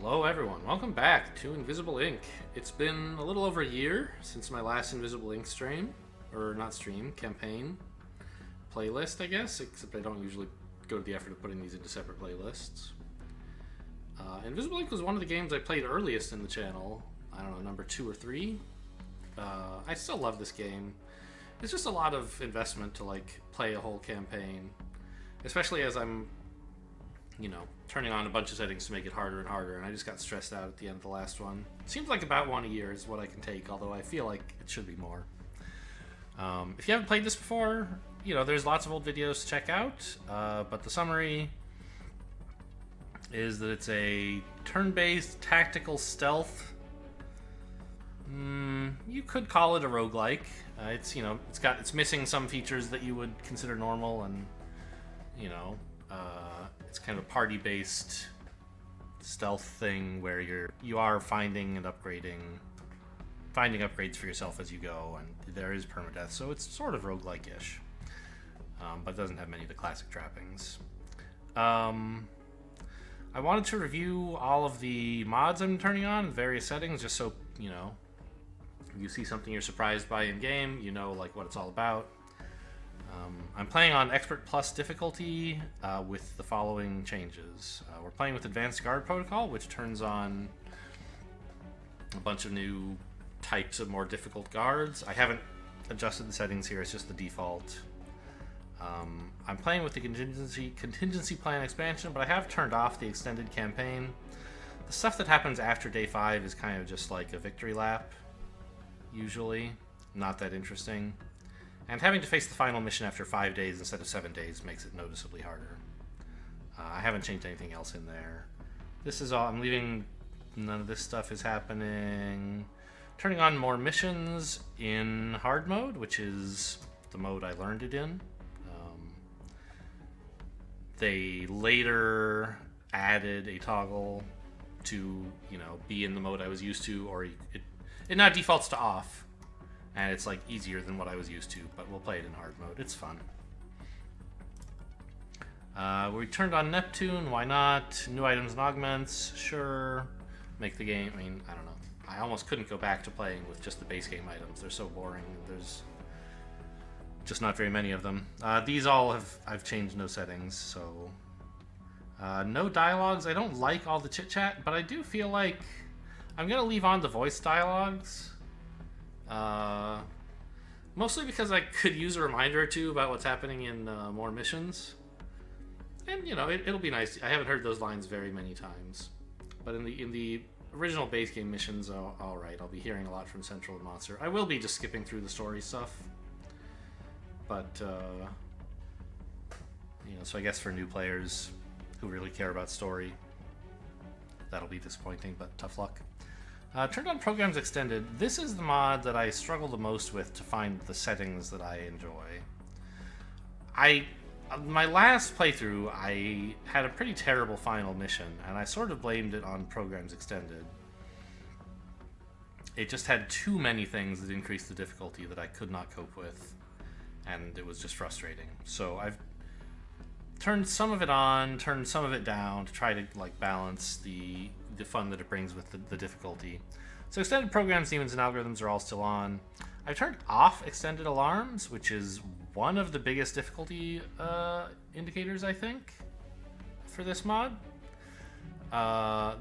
Hello everyone, welcome back to Invisible Ink. It's been a little over a year since my last Invisible Ink stream, or not stream, campaign, playlist I guess, except I don't usually go to the effort of putting these into separate playlists. Invisible Ink was one of the games I played earliest in the channel, I don't know, number 2 or 3. I still love this game. It's just a lot of investment to like play a whole campaign, especially as I'm turning on a bunch of settings to make it harder and harder, and I just got stressed out at the end of the last one. It seems like about one a year is what I can take, although I feel like it should be more. If you haven't played this before, there's lots of old videos to check out, but the summary is that it's a turn-based tactical stealth. You could call it a roguelike. It's missing some features that you would consider normal, and it's kind of a party-based stealth thing where you are finding upgrades for yourself as you go, and there is permadeath, so it's sort of roguelike-ish, but doesn't have many of the classic trappings. I wanted to review all of the mods I'm turning on in various settings, just so you see something you're surprised by in game, like what it's all about. I'm playing on Expert Plus difficulty with the following changes. We're playing with Advanced Guard Protocol, which turns on a bunch of new types of more difficult guards. I haven't adjusted the settings here, it's just the default. I'm playing with the contingency plan expansion, but I have turned off the extended campaign. The stuff that happens after day 5 is kind of just like a victory lap, usually. Not that interesting. And having to face the final mission after 5 days instead of 7 days makes it noticeably harder. I haven't changed anything else in there. This is all. I'm leaving. None of this stuff is happening. Turning on more missions in hard mode, which is the mode I learned it in. They later added a toggle to, be in the mode I was used to, or it now defaults to off. And it's like easier than what I was used to, but we'll play it in hard mode. It's fun. We turned on Neptune. Why not? New items and augments. Sure. Make the game. I don't know. I almost couldn't go back to playing with just the base game items. They're so boring. There's just not very many of them. These all I've changed no settings, so no dialogues. I don't like all the chit chat, but I do feel like I'm gonna leave on the voice dialogues. Mostly because I could use a reminder or two about what's happening in more missions, and it'll be nice. I haven't heard those lines very many times, but in the original base game missions, all right, I'll be hearing a lot from Central and Monster. I will be just skipping through the story stuff, but so I guess for new players who really care about story, that'll be disappointing, but tough luck. Turned on Programs Extended. This is the mod that I struggle the most with to find the settings that I enjoy. My last playthrough, I had a pretty terrible final mission, and I sort of blamed it on Programs Extended. It just had too many things that increased the difficulty that I could not cope with, and it was just frustrating. So I've turned some of it on, turned some of it down to try to balance the fun that it brings with the difficulty. So extended programs, demons, and algorithms are all still on. I've turned off extended alarms, which is one of the biggest difficulty indicators, I think, for this mod.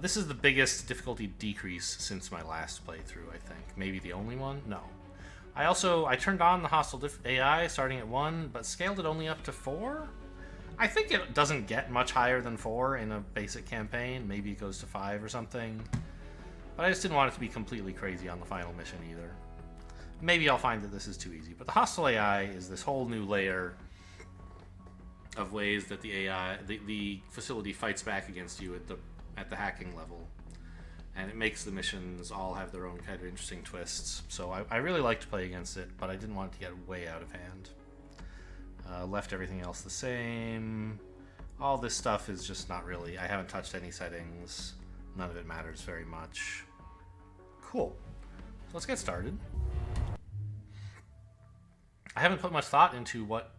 This is the biggest difficulty decrease since my last playthrough, I think. Maybe the only one? No. I turned on the hostile AI starting at 1, but scaled it only up to 4. I think it doesn't get much higher than 4 in a basic campaign. Maybe it goes to 5 or something. But I just didn't want it to be completely crazy on the final mission either. Maybe I'll find that this is too easy. But the hostile AI is this whole new layer of ways that the facility fights back against you at the hacking level. And it makes the missions all have their own kind of interesting twists. So I really like to play against it, but I didn't want it to get way out of hand. Left everything else the same. All this stuff is just not really. I haven't touched any settings. None of it matters very much. Cool. So let's get started. I haven't put much thought into what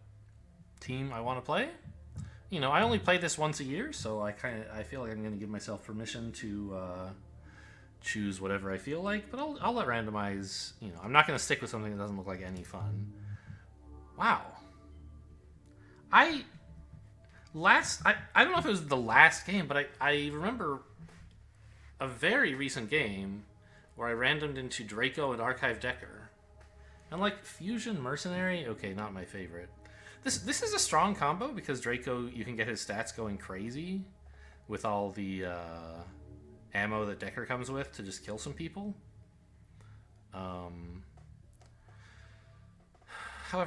team I want to play. you know, I only play this once a year, so I feel like I'm going to give myself permission to choose whatever I feel like. But I'll let randomize. You know, I'm not going to stick with something that doesn't look like any fun. Wow. I don't know if it was the last game, but I remember a very recent game where I randomed into Draco and Archive Decker. And like Fusion Mercenary, okay, not my favorite. This is a strong combo because Draco, you can get his stats going crazy with all the ammo that Decker comes with to just kill some people. However,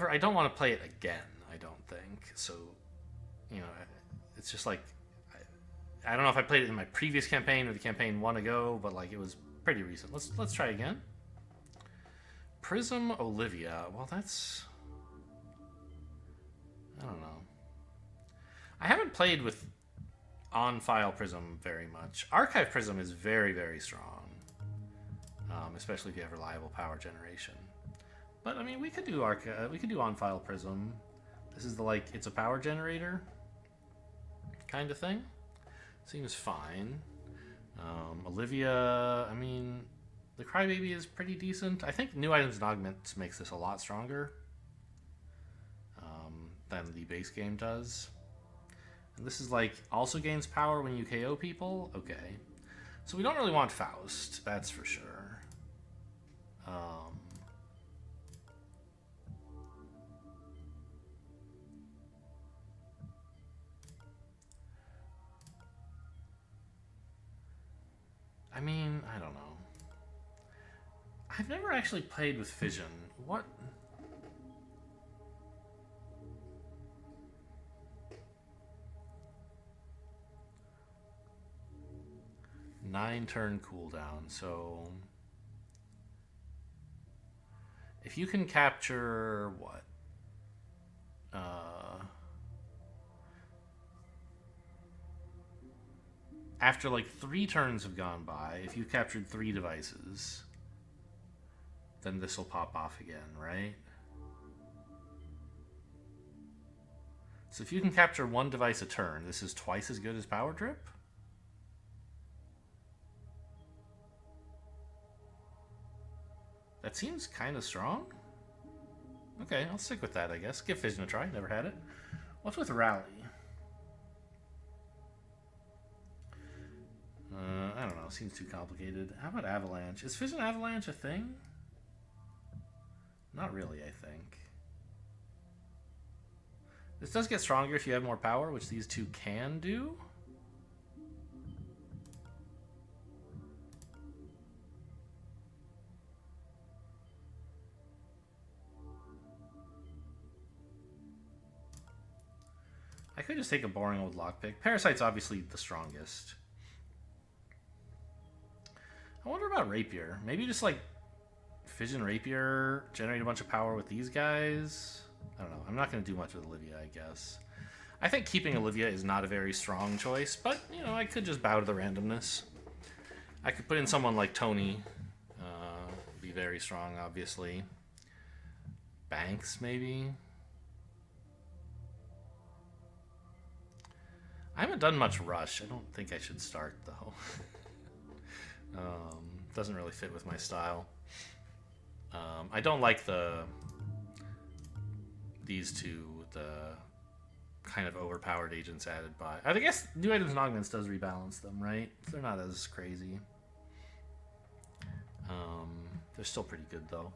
I don't want to play it again, I don't think. So, you know, it's just like, I don't know if I played it in my previous campaign or the campaign one ago, but like it was pretty recent. Let's try again. Prism Olivia. Well, that's, I don't know. I haven't played with on-file Prism very much. Archive Prism is very, very strong, especially if you have reliable power generation. But I mean, we could do on-file Prism. This is the like it's a power generator kind of thing. Seems fine. Olivia, I mean, the Crybaby is pretty decent. I think New Items and Augments makes this a lot stronger than the base game does. And this is like also gains power when you KO people. Okay, so we don't really want Faust, that's for sure. I mean, I don't know. I've never actually played with Fission. What? Nine-turn cooldown, so if you can capture what? After like 3 turns have gone by, if you've captured 3 devices, then this will pop off again, right? So if you can capture 1 device a turn, this is twice as good as Power Drip? That seems kind of strong. Okay, I'll stick with that, I guess. Give Fission a try, never had it. What's with Rally? I don't know, seems too complicated. How about Avalanche? Is Fission Avalanche a thing? Not really, I think. This does get stronger if you have more power, which these two can do. I could just take a boring old lockpick. Parasite's obviously the strongest. I wonder about Rapier. Maybe just like Fission Rapier, generate a bunch of power with these guys. I don't know. I'm not going to do much with Olivia, I guess. I think keeping Olivia is not a very strong choice, but, you know, I could just bow to the randomness. I could put in someone like Tony. Be very strong, obviously. Banks, maybe. I haven't done much Rush. I don't think I should start, though. Doesn't really fit with my style. I don't like these two, the kind of overpowered agents added by... I guess New Items and Augments does rebalance them, right? They're not as crazy. They're still pretty good, though.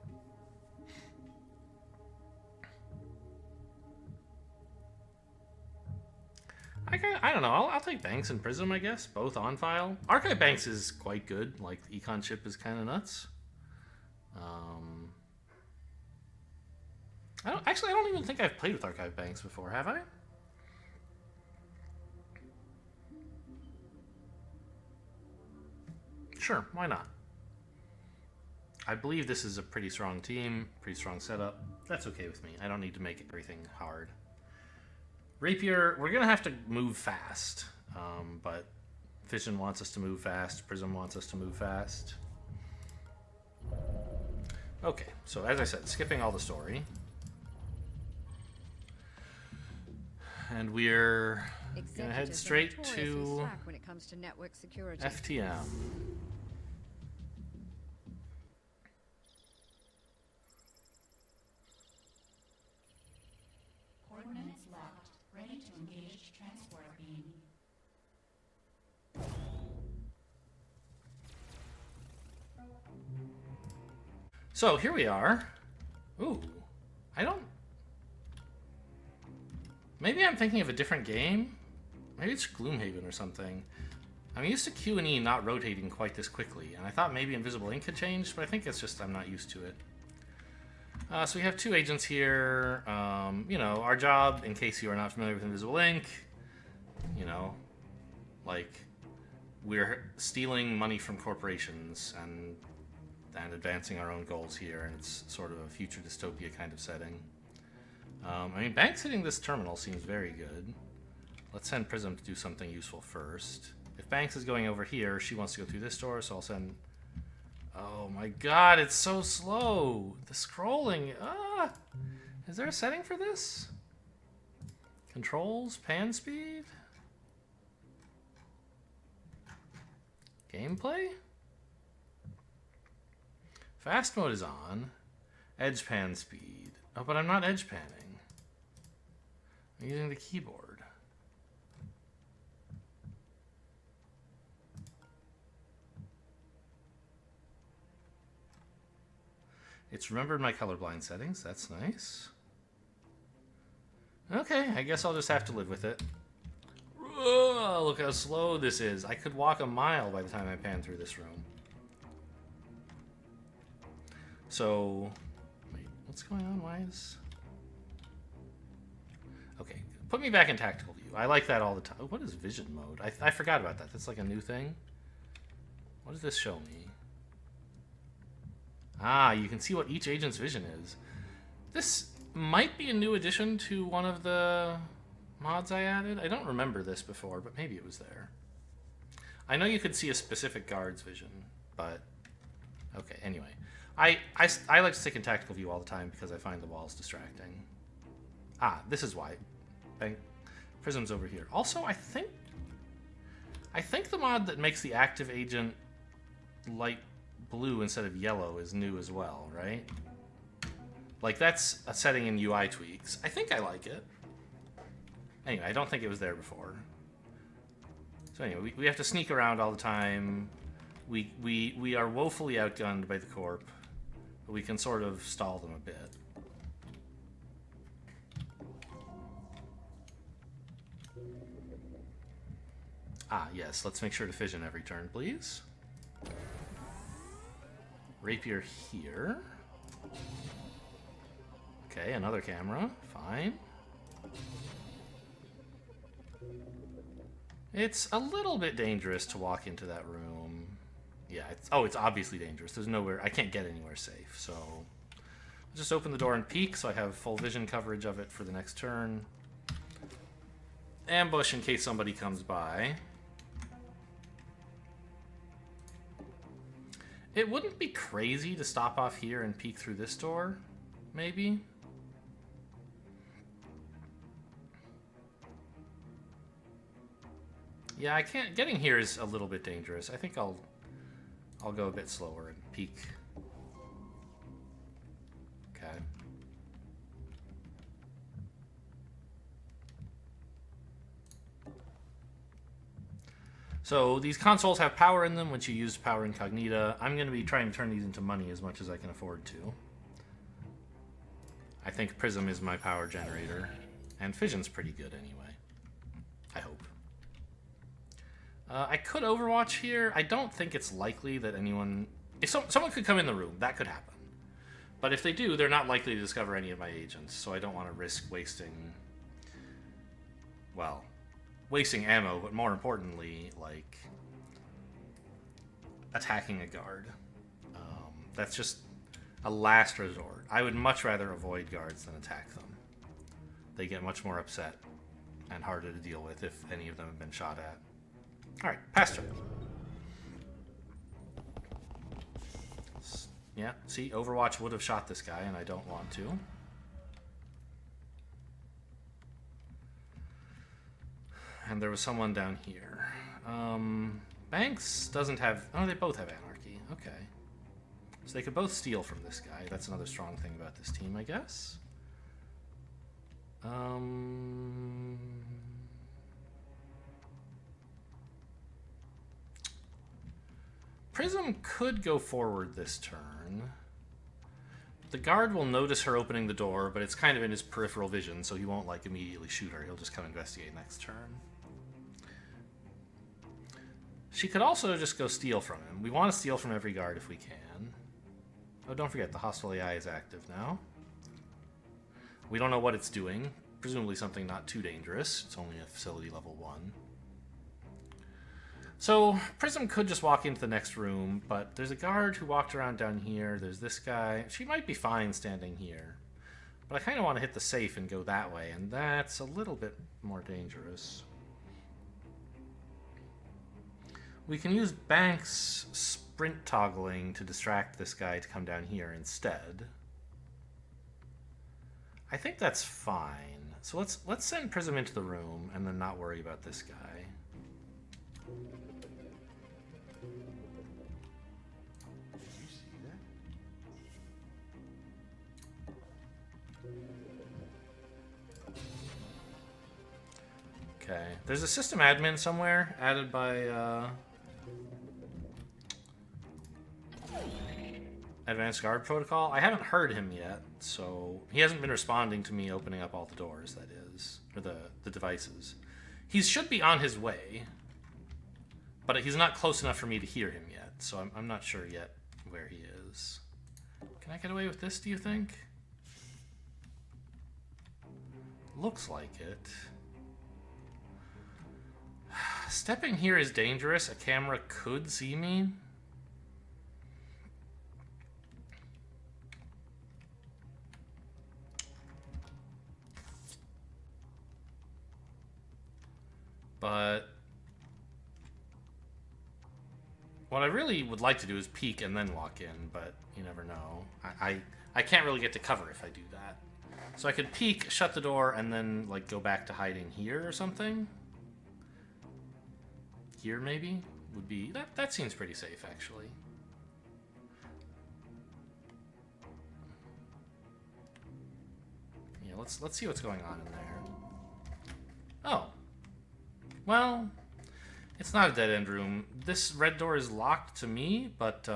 I don't know. I'll take Banks and Prism, I guess. Both on file. Archive Banks is quite good. Like, the Econ chip is kind of nuts. I don't even think I've played with Archive Banks before, have I? Sure, why not? I believe this is a pretty strong team, pretty strong setup. That's okay with me. I don't need to make everything hard. Rapier, we're going to have to move fast, but Fission wants us to move fast. Prism wants us to move fast. Okay, so as I said, skipping all the story. And we're Gonna head straight to when it comes to network security. FTM. Coordinates locked. Ready to engage transport beam. So here we are. Ooh, I don't. Maybe I'm thinking of a different game. Maybe it's Gloomhaven or something. I'm used to Q and E not rotating quite this quickly, and I thought maybe Invisible Ink had changed, but I think it's just I'm not used to it. So we have two agents here. You know, our job, in case you are not familiar with Invisible Ink, you know, like, we're stealing money from corporations and advancing our own goals here, and it's sort of a future dystopia kind of setting. I mean, Banks hitting this terminal seems very good. Let's send Prism to do something useful first. If Banks is going over here, she wants to go through this door, so I'll send... Oh my god, it's so slow! The scrolling, ah! Is there a setting for this? Controls, pan speed? Gameplay? Fast mode is on. Edge pan speed. Oh, but I'm not edge panning. I'm using the keyboard. It's remembered my colorblind settings. That's nice. Okay, I guess I'll just have to live with it. Ugh, look how slow this is. I could walk a mile by the time I pan through this room. So, wait, what's going on? Why is... Okay, put me back in tactical view. I like that all the time. What is vision mode? I forgot about that. That's like a new thing. What does this show me? Ah, you can see what each agent's vision is. This might be a new addition to one of the mods I added. I don't remember this before, but maybe it was there. I know you could see a specific guard's vision, but... Okay, anyway. I like to stick in tactical view all the time because I find the walls distracting. Ah, this is why. Bang. Prism's over here. Also, I think the mod that makes the active agent light blue instead of yellow is new as well, right? Like, that's a setting in UI tweaks. I think I like it. Anyway, I don't think it was there before. So anyway, we have to sneak around all the time. We are woefully outgunned by the Corp, but we can sort of stall them a bit. Ah, yes, let's make sure to fission every turn, please. Rapier here. Okay, another camera. Fine. It's a little bit dangerous to walk into that room. Yeah, it's obviously dangerous. There's nowhere... I can't get anywhere safe, so... I'll just open the door and peek so I have full vision coverage of it for the next turn. Ambush in case somebody comes by. It wouldn't be crazy to stop off here and peek through this door, maybe? Yeah, I can't... Getting here is a little bit dangerous. I think I'll go a bit slower and peek. Okay. So these consoles have power in them once you use Power Incognita. I'm going to be trying to turn these into money as much as I can afford to. I think Prism is my power generator. And Fission's pretty good anyway. I hope. I could Overwatch here. I don't think it's likely that anyone... If someone could come in the room, that could happen. But if they do, they're not likely to discover any of my agents, so I don't want to risk wasting... Well... wasting ammo, but more importantly, like, attacking a guard. That's just a last resort. I would much rather avoid guards than attack them. They get much more upset and harder to deal with if any of them have been shot at. Alright, past turn. Yeah, see, Overwatch would have shot this guy, and I don't want to. and there was someone down here. Banks doesn't have... Oh, they both have anarchy. Okay. So they could both steal from this guy. That's another strong thing about this team, I guess. Prism could go forward this turn. The guard will notice her opening the door, but it's kind of in his peripheral vision, so he won't like immediately shoot her. He'll just come investigate next turn. She could also just go steal from him. We want to steal from every guard if we can. Oh, don't forget, the hostile AI is active now. We don't know what it's doing. Presumably something not too dangerous. It's only a facility level 1. So, Prism could just walk into the next room, but there's a guard who walked around down here. There's this guy. She might be fine standing here. But I kind of want to hit the safe and go that way, and that's a little bit more dangerous. We can use Banks' sprint toggling to distract this guy to come down here instead. I think that's fine. So let's send Prism into the room and then not worry about this guy. Okay, there's a system admin somewhere added by Advanced Guard Protocol. I haven't heard him yet, so he hasn't been responding to me opening up all the doors, that is, or the devices. He should be on his way, but he's not close enough for me to hear him yet, so I'm not sure yet where he is. Can I get away with this, do you think? Looks like it. Stepping here is dangerous. A camera could see me. But what I really would like to do is peek and then walk in, but you never know. I can't really get to cover if I do that. So I could peek, shut the door, and then like go back to hiding here or something. Here maybe would be that seems pretty safe actually. Yeah, let's see what's going on in there. Oh. Well, it's not a dead-end room. This red door is locked to me, but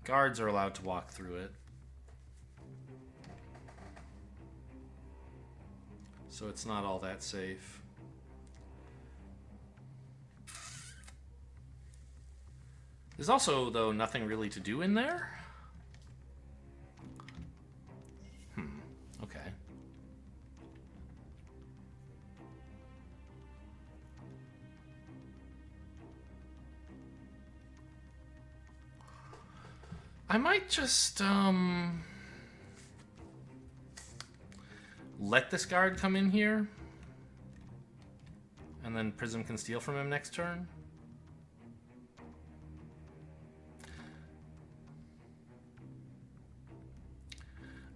guards are allowed to walk through it. So it's not all that safe. There's also, though, nothing really to do in there. Okay. I might just, let this guard come in here. And then Prism can steal from him next turn.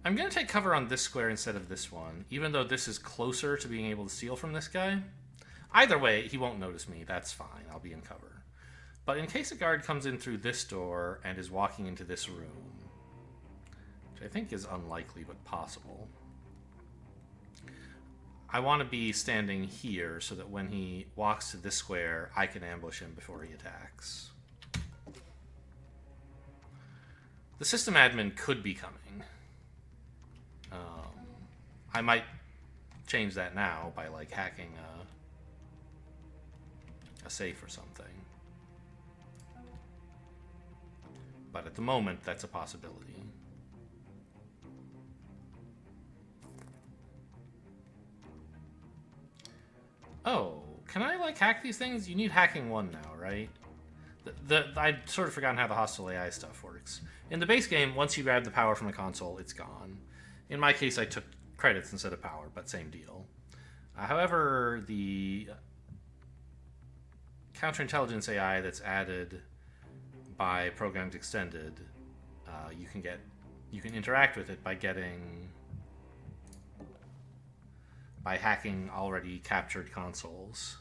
I'm going to take cover on this square instead of this one, even though this is closer to being able to steal from this guy. Either way, he won't notice me. That's fine. I'll be in cover. But in case a guard comes in through this door and is walking into this room, which I think is unlikely but possible, I want to be standing here so that when he walks to this square, I can ambush him before he attacks. The system admin could be coming. I might change that now by like hacking a safe or something. But at the moment, that's a possibility. Oh, can I like hack these things? You need hacking 1 now, right? I'd sort of forgotten how the hostile AI stuff works. In the base game, once you grab the power from the console, it's gone. In my case, I took credits instead of power, but same deal. However, the counterintelligence AI that's added by Programs Extended, you can interact with it by getting by hacking already captured consoles.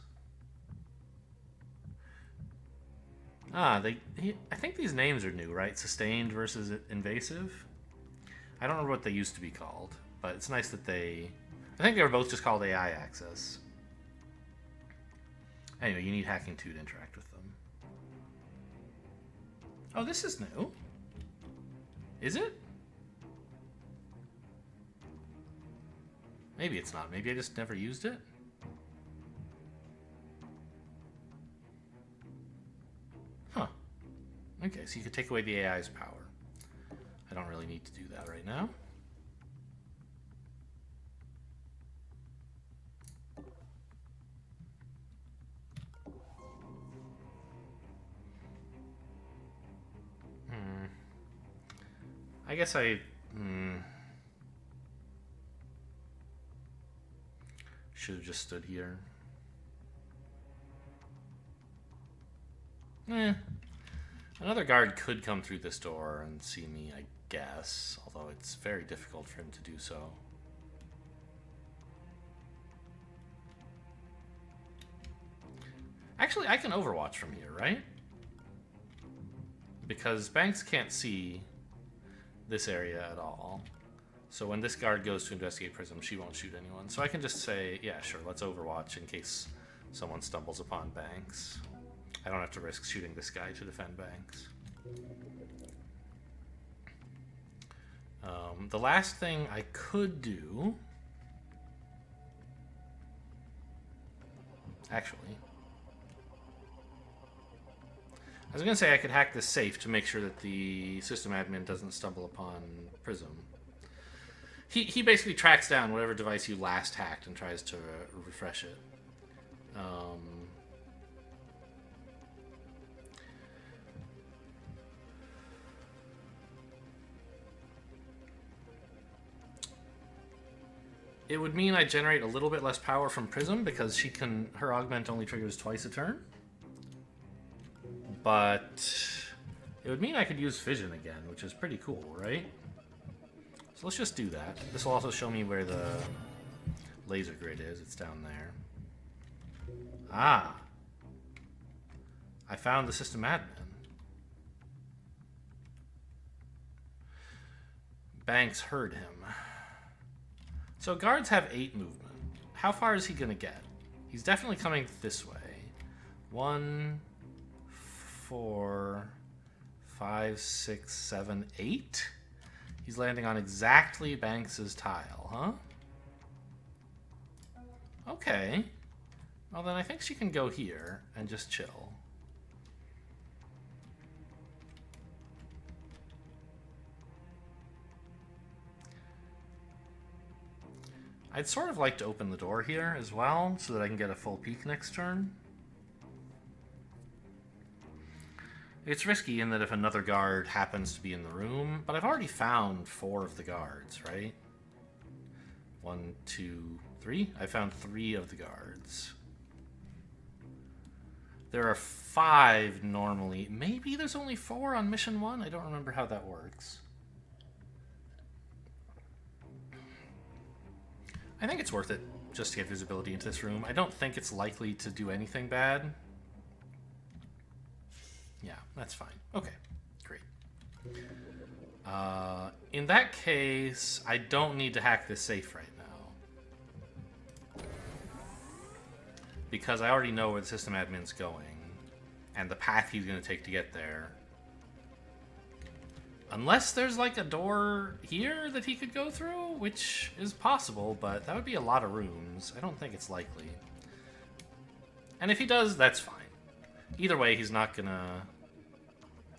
I think these names are new, right? Sustained versus invasive. I don't remember what they used to be called, but it's nice that I think they were both just called AI access. Anyway, you need hacking 2 to interact with them. Oh, this is new. Is it? Maybe it's not. Maybe I just never used it. Huh. Okay, so you could take away the AI's power. I don't really need to do that right now. I guess should have just stood here. Another guard could come through this door and see me, I guess, although it's very difficult for him to do so. Actually, I can overwatch from here, right? Because Banks can't see this area at all. So when this guard goes to investigate Prism, she won't shoot anyone. So I can just say, yeah, sure, let's overwatch in case someone stumbles upon Banks. I don't have to risk shooting this guy to defend Banks. The last thing I could do... Actually... I was going to say I could hack this safe to make sure that the system admin doesn't stumble upon Prism. He basically tracks down whatever device you last hacked and tries to refresh it. It would mean I generate a little bit less power from Prism because her augment only triggers twice a turn. But it would mean I could use Fission again, which is pretty cool, right? So let's just do that. This will also show me where the laser grid is. It's down there. Ah. I found the system admin. Banks heard him. So guards have 8 movement. How far is he going to get? He's definitely coming this way. 1, 4, 5, 6, 7, 8. He's landing on exactly Banks's tile, huh? Okay. Well, then I think she can go here and just chill. I'd sort of like to open the door here as well so that I can get a full peek next turn. It's risky in that if another guard happens to be in the room, but I've already found 4 of the guards, right? 1, 2, 3? I found 3 of the guards. There are 5 normally. Maybe there's only 4 on mission 1? I don't remember how that works. I think it's worth it just to get visibility into this room. I don't think it's likely to do anything bad. Yeah, that's fine. Okay, great. In that case, I don't need to hack this safe right now. Because I already know where the system admin's going. And the path he's going to take to get there. Unless there's like a door here that he could go through, which is possible, but that would be a lot of rooms. I don't think it's likely. And if he does, that's fine. Either way, he's not gonna...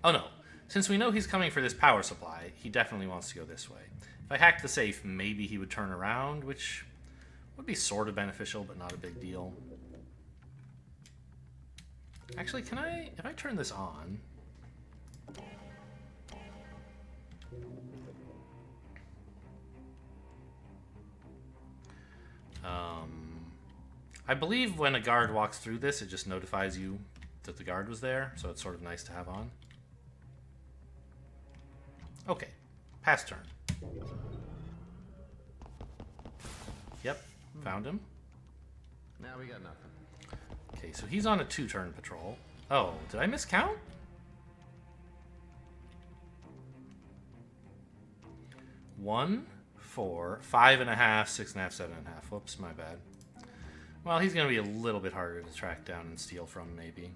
Oh no. Since we know he's coming for this power supply, he definitely wants to go this way. If I hacked the safe, maybe he would turn around, which would be sort of beneficial, but not a big deal. Actually, can I... If I turn this on... I believe when a guard walks through this, it just notifies you that the guard was there, so it's sort of nice to have on. Okay, pass turn. Yep, Found him. Now we got nothing. Okay, so he's on a 2-turn patrol. Oh, did I miscount? One, 4, 5.5, 6.5, 7.5. Whoops, my bad. Well, he's going to be a little bit harder to track down and steal from, maybe.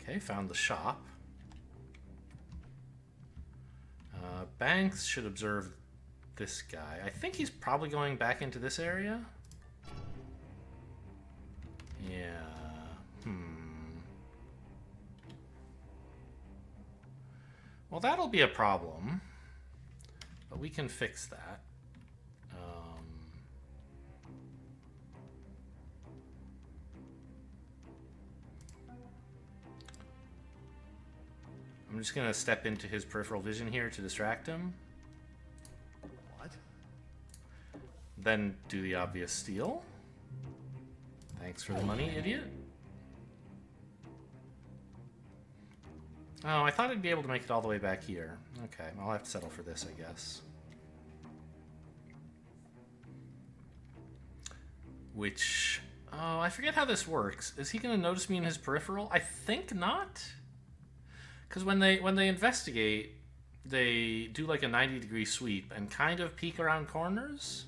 Okay, found the shop. Banks should observe this guy. I think he's probably going back into this area. Yeah. Well, that'll be a problem, but we can fix that. I'm just going to step into his peripheral vision here to distract him. What? Then do the obvious steal. Thanks for the money, idiot. Oh, I thought I'd be able to make it all the way back here. Okay, I'll have to settle for this, I guess. Which... Oh, I forget how this works. Is he going to notice me in his peripheral? I think not. Because when they investigate, they do like a 90-degree sweep and kind of peek around corners.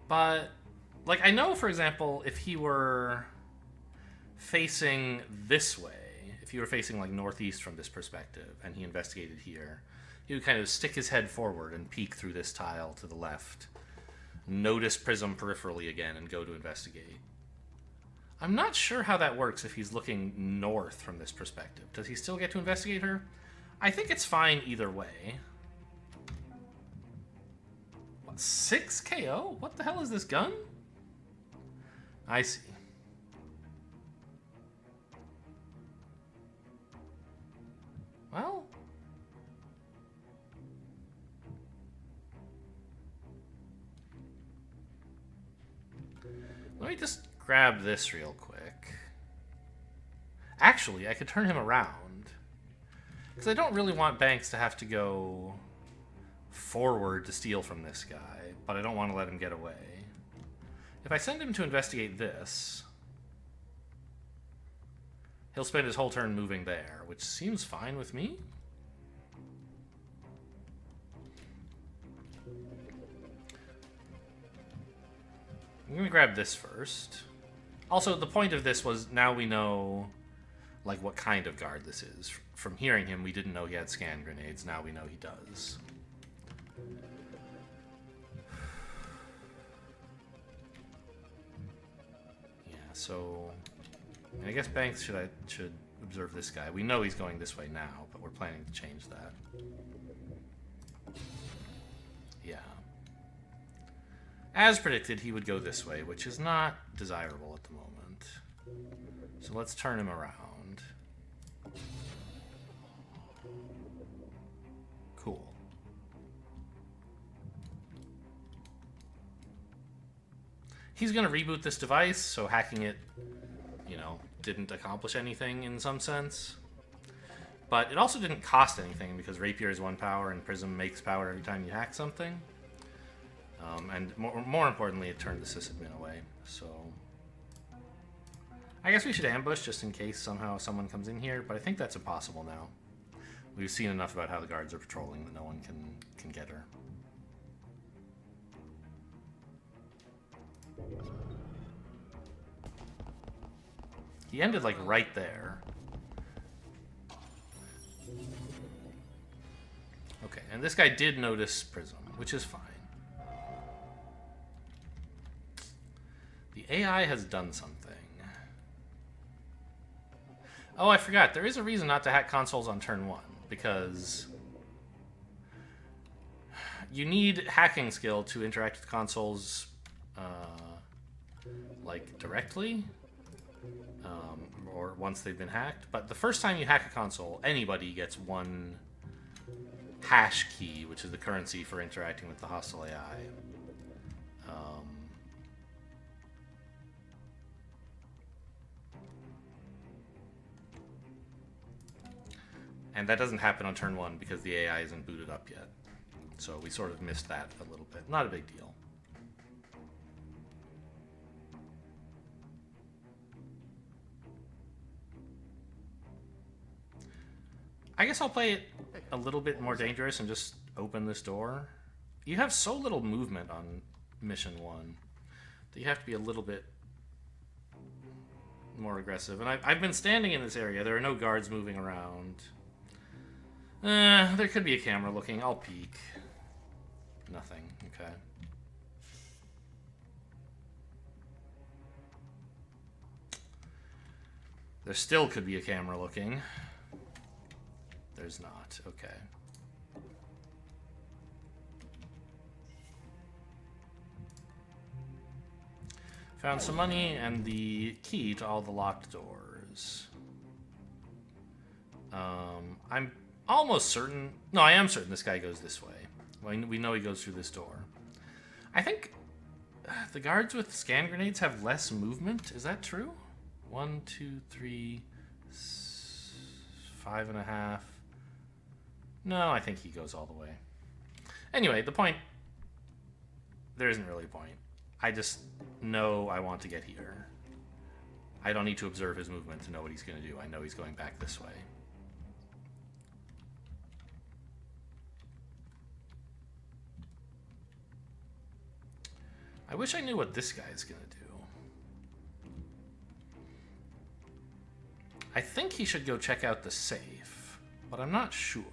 But, like, I know, for example, if he were facing this way, if he were facing, like, northeast from this perspective, and he investigated here, he would kind of stick his head forward and peek through this tile to the left, notice Prism peripherally again, and go to investigate. I'm not sure how that works if he's looking north from this perspective. Does he still get to investigate her? I think it's fine either way. What, 6 KO? What the hell is this gun? I see. Well... Let me just grab this real quick. Actually, I could turn him around. Because I don't really want Banks to have to go forward to steal from this guy, but I don't want to let him get away. If I send him to investigate this, he'll spend his whole turn moving there, which seems fine with me. I'm going to grab this first. Also, the point of this was now we know, like, what kind of guard this is. From hearing him, we didn't know he had scan grenades. Now we know he does. Yeah, so... I guess Banks should observe this guy. We know he's going this way now, but we're planning to change that. Yeah. As predicted, he would go this way, which is not desirable at the moment. So let's turn him around. Cool. He's going to reboot this device, so hacking it, you know, didn't accomplish anything in some sense. But it also didn't cost anything because Rapier is 1 power and Prism makes power every time you hack something. And more importantly, it turned the sysadmin away. So I guess we should ambush just in case somehow someone comes in here, but I think that's impossible now. We've seen enough about how the guards are patrolling that no one can get her. He ended like right there. Okay, and this guy did notice Prism, which is fine. The AI has done something. Oh, I forgot. There is a reason not to hack consoles on turn 1, because you need hacking skill to interact with consoles, like, directly, or once they've been hacked. But the first time you hack a console, anybody gets 1 hash key, which is the currency for interacting with the hostile AI. And that doesn't happen on turn 1 because the AI isn't booted up yet. So we sort of missed that a little bit. Not a big deal. I guess I'll play it a little bit more dangerous and just open this door. You have so little movement on mission 1 that you have to be a little bit more aggressive. And I've been standing in this area. There are no guards moving around. There could be a camera looking. I'll peek. Nothing. Okay. There still could be a camera looking. There's not. Okay. Found some money and the key to all the locked doors. I'm almost certain... No, I am certain this guy goes this way. We know he goes through this door. I think the guards with scan grenades have less movement. Is that true? 1, 2, 3, 5.5. No, I think he goes all the way. Anyway, the point... There isn't really a point. I just know I want to get here. I don't need to observe his movement to know what he's going to do. I know he's going back this way. I wish I knew what this guy's going to do. I think he should go check out the safe, but I'm not sure.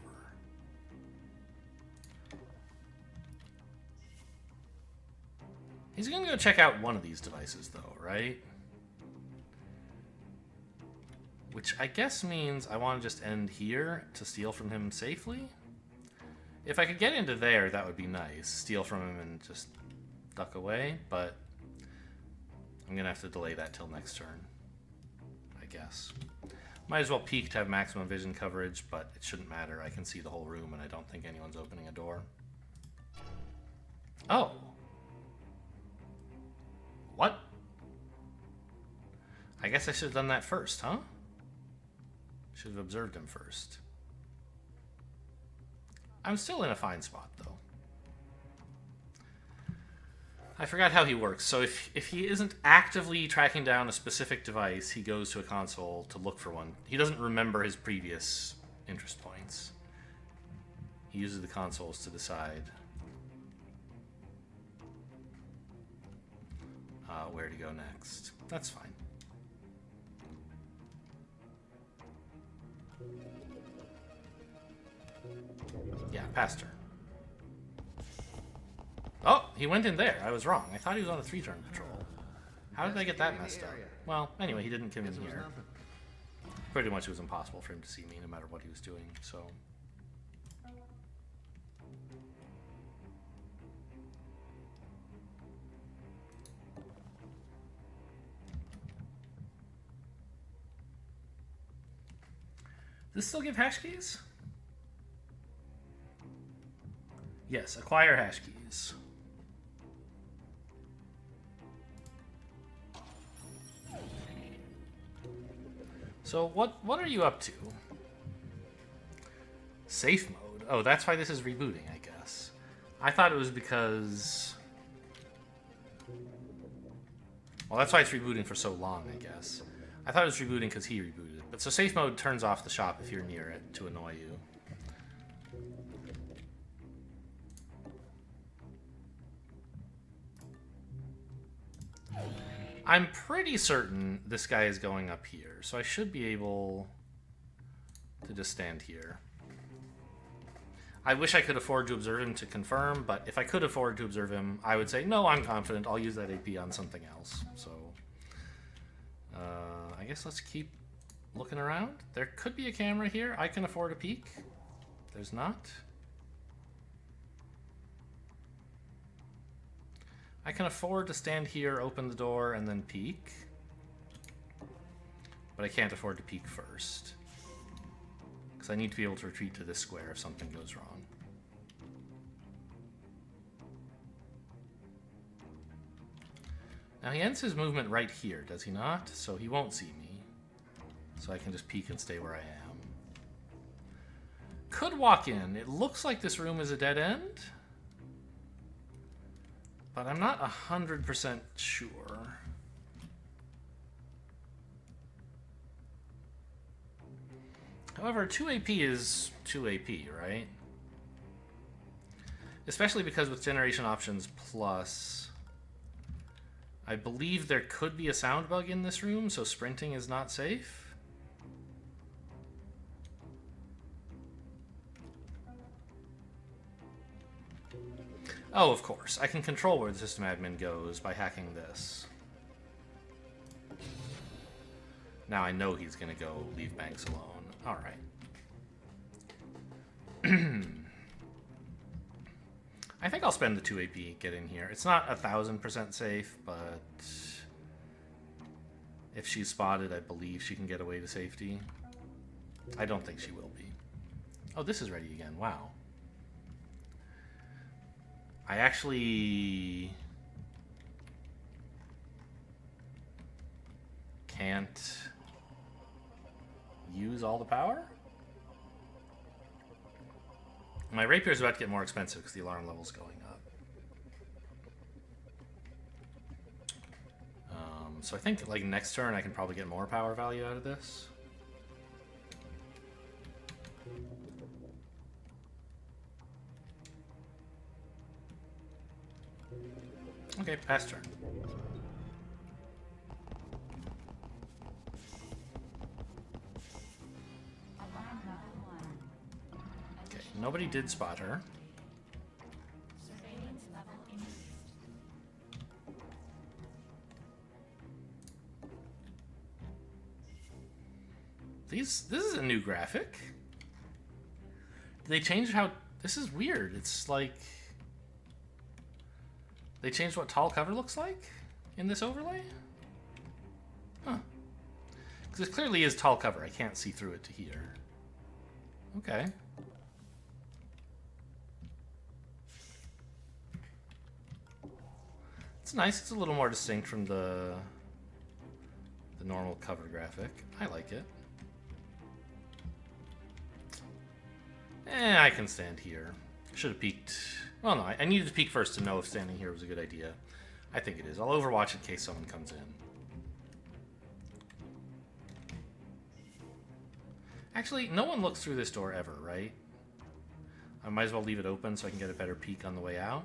He's going to go check out one of these devices, though, right? Which I guess means I want to just end here to steal from him safely. If I could get into there, that would be nice. Steal from him and just duck away, but I'm going to have to delay that till next turn, I guess. Might as well peek to have maximum vision coverage, but it shouldn't matter. I can see the whole room, and I don't think anyone's opening a door. Oh. What? I guess I should have done that first, huh? Should have observed him first. I'm still in a fine spot, though. I forgot how he works. So if he isn't actively tracking down a specific device, he goes to a console to look for one. He doesn't remember his previous interest points. He uses the consoles to decide where to go next. That's fine. Yeah, past her. Oh, he went in there. I was wrong. I thought he was on a 3-turn patrol. How did I get that messed up? Well, anyway, he didn't come in here. Pretty much it was impossible for him to see me no matter what he was doing, so... Does this still give hash keys? Yes, acquire hash keys. So what are you up to? Safe mode. Oh, that's why this is rebooting, I guess. I thought it was because... Well, that's why it's rebooting for so long, I guess. I thought it was rebooting because he rebooted it. But so safe mode turns off the shop if you're near it to annoy you. I'm pretty certain this guy is going up here, so I should be able to just stand here. I wish I could afford to observe him to confirm, but if I could afford to observe him, I would say, no, I'm confident, I'll use that AP on something else. So, I guess let's keep looking around. There could be a camera here. I can afford a peek. There's not. I can afford to stand here, open the door, and then peek. But I can't afford to peek first. Because I need to be able to retreat to this square if something goes wrong. Now he ends his movement right here, does he not? So he won't see me. So I can just peek and stay where I am. could walk in. It looks like this room is a dead end, but I'm not 100% sure. However, 2 AP is 2 AP, right? Especially because with Generation Options Plus, I believe there could be a sound bug in this room, so sprinting is not safe. Oh, of course. I can control where the system admin goes by hacking this. Now I know he's going to go leave banks alone. Alright. I think I'll spend the 2 AP, get in here. It's not 1000% safe, but if she's spotted, I believe she can get away to safety. I don't think she will be. Oh, this is ready again. Wow. I actually can't use all the power? My rapier is about to get more expensive because the alarm level's going up. So I think like next turn I can probably get more power value out of this. Okay, pass turn. Alarm level 1. Okay, nobody did spot her. Surveillance level increased. This is a new graphic. Did they change how... This is weird. It's like... They changed what tall cover looks like in this overlay? Huh. Because it clearly is tall cover. I can't see through it to here. Okay. It's nice. It's a little more distinct from the normal cover graphic. I like it. I can stand here. Should have peeked. Well, no, I needed to peek first to know if standing here was a good idea. I think it is. I'll overwatch in case someone comes in. Actually, no one looks through this door ever, right? I might as well leave it open so I can get a better peek on the way out.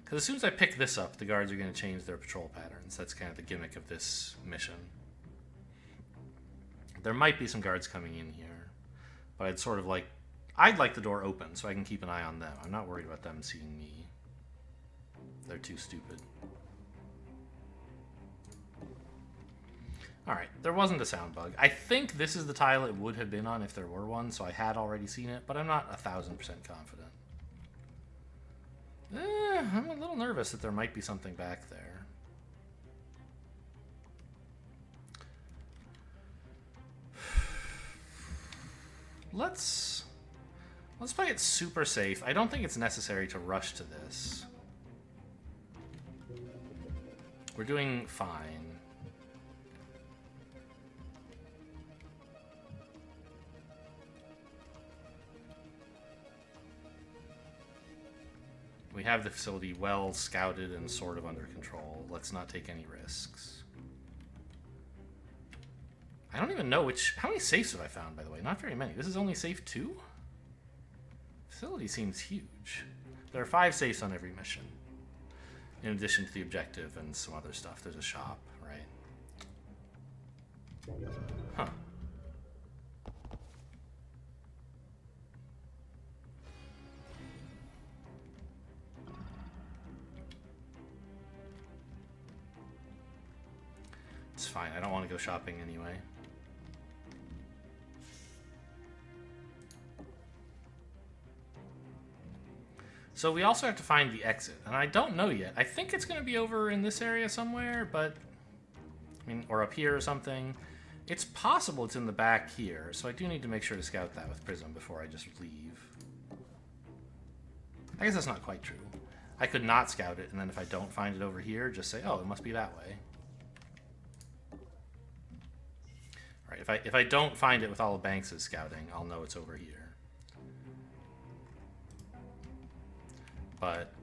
Because as soon as I pick this up, the guards are going to change their patrol patterns. That's kind of the gimmick of this mission. There might be some guards coming in here, but I'd like the door open so I can keep an eye on them. I'm not worried about them seeing me. They're too stupid. Alright, there wasn't a sound bug. I think this is the tile it would have been on if there were one, so I had already seen it, but I'm not 1000% confident. I'm a little nervous that there might be something back there. Let's play it super safe. I don't think it's necessary to rush to this. We're doing fine. We have the facility well scouted and sort of under control. Let's not take any risks. I don't even know how many safes have I found, by the way? Not very many. This is only safe 2? Facility seems huge. There are 5 safes on every mission. In addition to the objective and some other stuff. There's a shop, right? Huh. It's fine. I don't want to go shopping anyway. So we also have to find the exit, and I don't know yet. I think it's going to be over in this area somewhere, but or up here or something. It's possible it's in the back here, so I do need to make sure to scout that with Prism before I just leave. I guess that's not quite true. I could not scout it, and then if I don't find it over here, just say, oh, it must be that way. All right, if I don't find it with all of Banks' scouting, I'll know it's over here. But,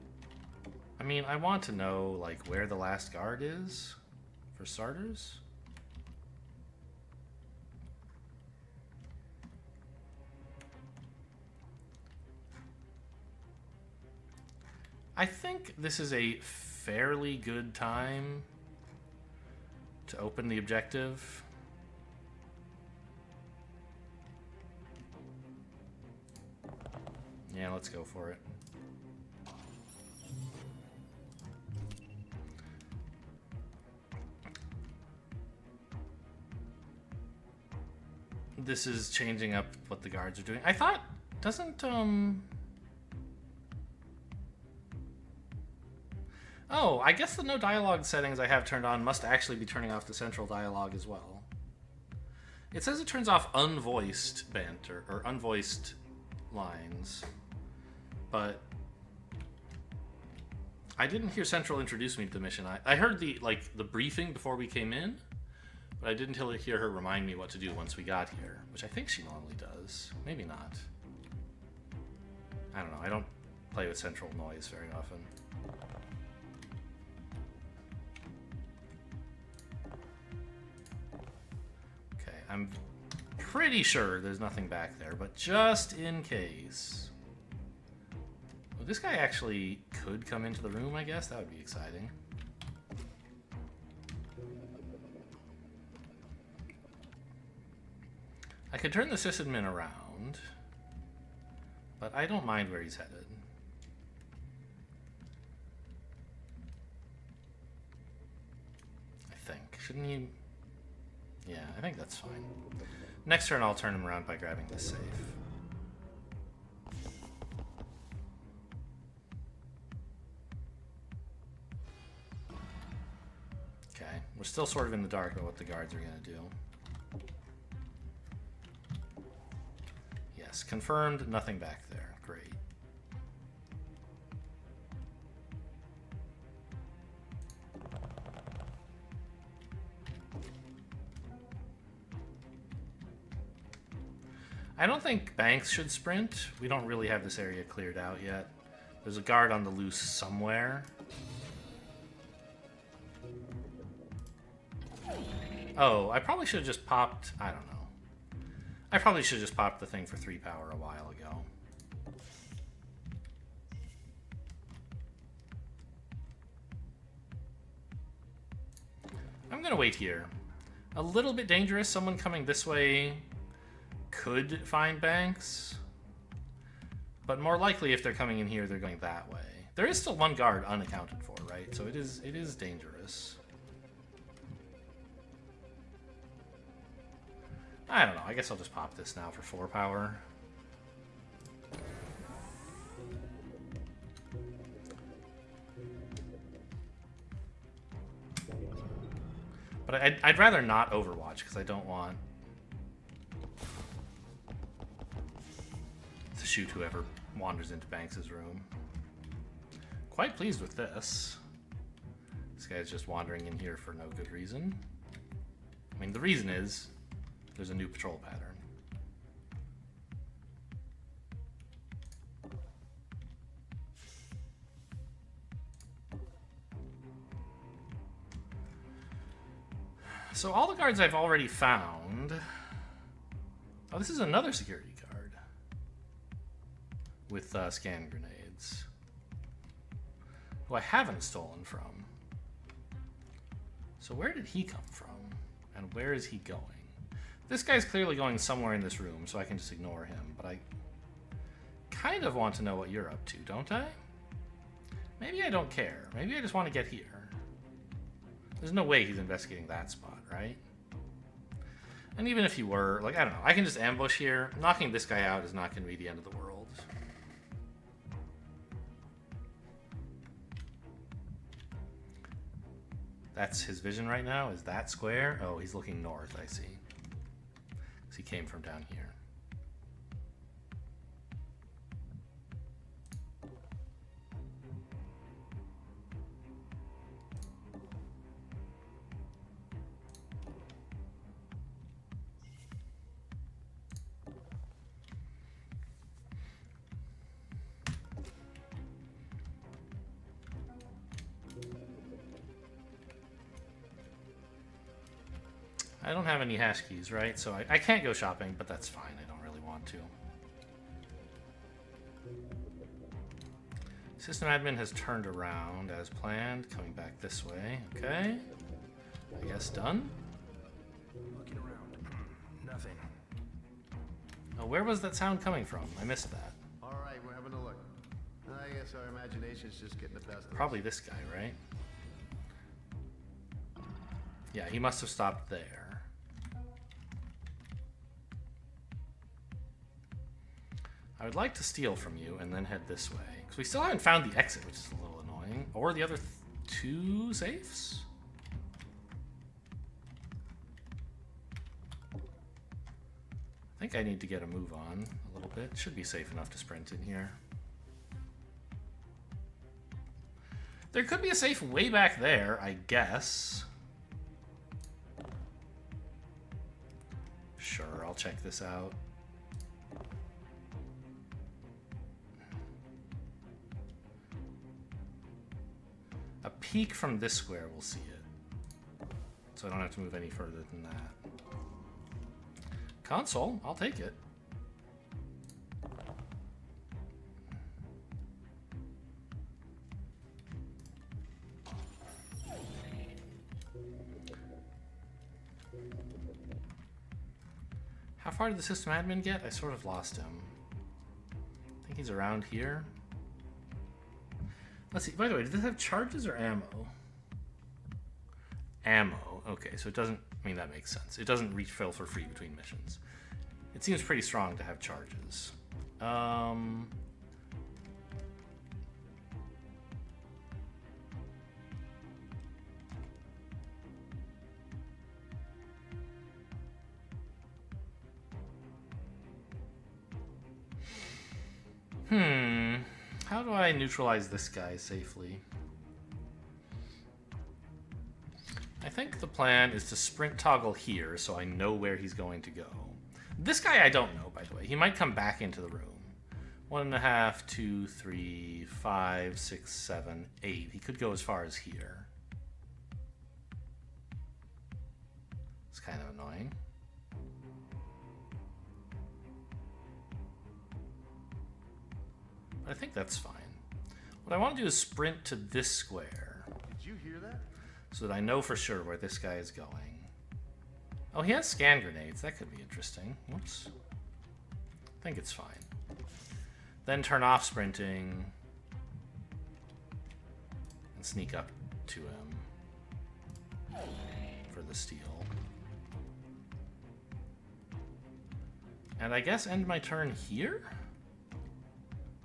I mean, I want to know, like, where the last guard is, for starters. I think this is a fairly good time to open the objective. Yeah, let's go for it. This is changing up what the guards are doing. I thought, doesn't, Oh, I guess the no dialogue settings I have turned on must actually be turning off the central dialogue as well. It says it turns off unvoiced banter, or unvoiced lines. But I didn't hear Central introduce me to the mission. I heard the briefing before we came in, but I didn't hear her remind me what to do once we got here, which I think she normally does. Maybe not. I don't know. I don't play with Central noise very often. Okay, I'm pretty sure there's nothing back there, but just in case. Well, this guy actually could come into the room, I guess. That would be exciting. I could turn the sysadmin around, but I don't mind where he's headed. I think. Shouldn't he? Yeah, I think that's fine. Next turn, I'll turn him around by grabbing this safe. Okay, we're still sort of in the dark about what the guards are going to do. Yes, confirmed, nothing back there. Great. I don't think banks should sprint. We don't really have this area cleared out yet. There's a guard on the loose somewhere. Oh, I probably should have just popped... I don't know. I probably should have just popped the thing for 3 power a while ago. I'm gonna wait here. A little bit dangerous. Someone coming this way could find banks. But more likely if they're coming in here, they're going that way. There is still one guard unaccounted for, right? So it is dangerous. I don't know. I guess I'll just pop this now for 4 power. But I'd rather not Overwatch because I don't want to shoot whoever wanders into Banks' room. Quite pleased with this. This guy's just wandering in here for no good reason. I mean, the reason is there's a new patrol pattern. So all the guards I've already found... Oh, this is another security guard. With scan grenades. Who I haven't stolen from. So where did he come from? And where is he going? This guy's clearly going somewhere in this room, so I can just ignore him. But I kind of want to know what you're up to, don't I? Maybe I don't care. Maybe I just want to get here. There's no way he's investigating that spot, right? And even if he were, like, I don't know. I can just ambush here. Knocking this guy out is not going to be the end of the world. That's his vision right now? Is that square? Oh, he's looking north, I see. So he came from down here. I don't have any hash keys, right? So I can't go shopping, but that's fine. I don't really want to. System admin has turned around as planned, coming back this way. Okay. I guess done. Looking around. Nothing. Oh, where was that sound coming from? I missed that. All right, we're having a look. I guess our imagination's just getting the best of us. Probably this guy, right? Yeah, he must have stopped there. I would like to steal from you and then head this way. Because we still haven't found the exit, which is a little annoying. Or the other two safes? I think I need to get a move on a little bit. Should be safe enough to sprint in here. There could be a safe way back there, I guess. Sure, I'll check this out. A peek from this square will see it. So I don't have to move any further than that. Console, I'll take it. How far did the system admin get? I sort of lost him. I think he's around here. Let's see. By the way, does this have charges or ammo? Ammo. Okay, so it doesn't... I mean, that makes sense. It doesn't refill for free between missions. It seems pretty strong to have charges. How do I neutralize this guy safely? I think the plan is to sprint toggle here so I know where he's going to go. This guy I don't know, by the way. He might come back into the room. 1.5, 2, 3, 5, 6, 7, 8. He could go as far as here. It's kind of annoying. I think that's fine. What I want to do is sprint to this square. Did you hear that? So that I know for sure where this guy is going. Oh, he has scan grenades. That could be interesting. Whoops. I think it's fine. Then turn off sprinting. And sneak up to him. For the steal. And I guess end my turn here?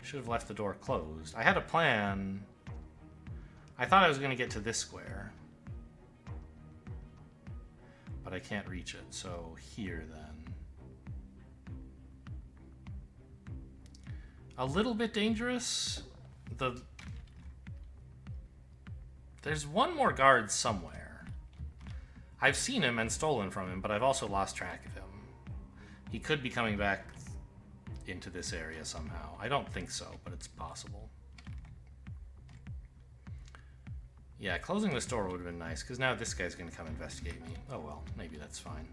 Should have left the door closed. I had a plan. I thought I was going to get to this square. But I can't reach it, so here then. A little bit dangerous. There's one more guard somewhere. I've seen him and stolen from him, but I've also lost track of him. He could be coming back into this area somehow. I don't think so, but it's possible. Yeah, closing this door would have been nice, because now this guy's going to come investigate me. Oh well, maybe that's fine.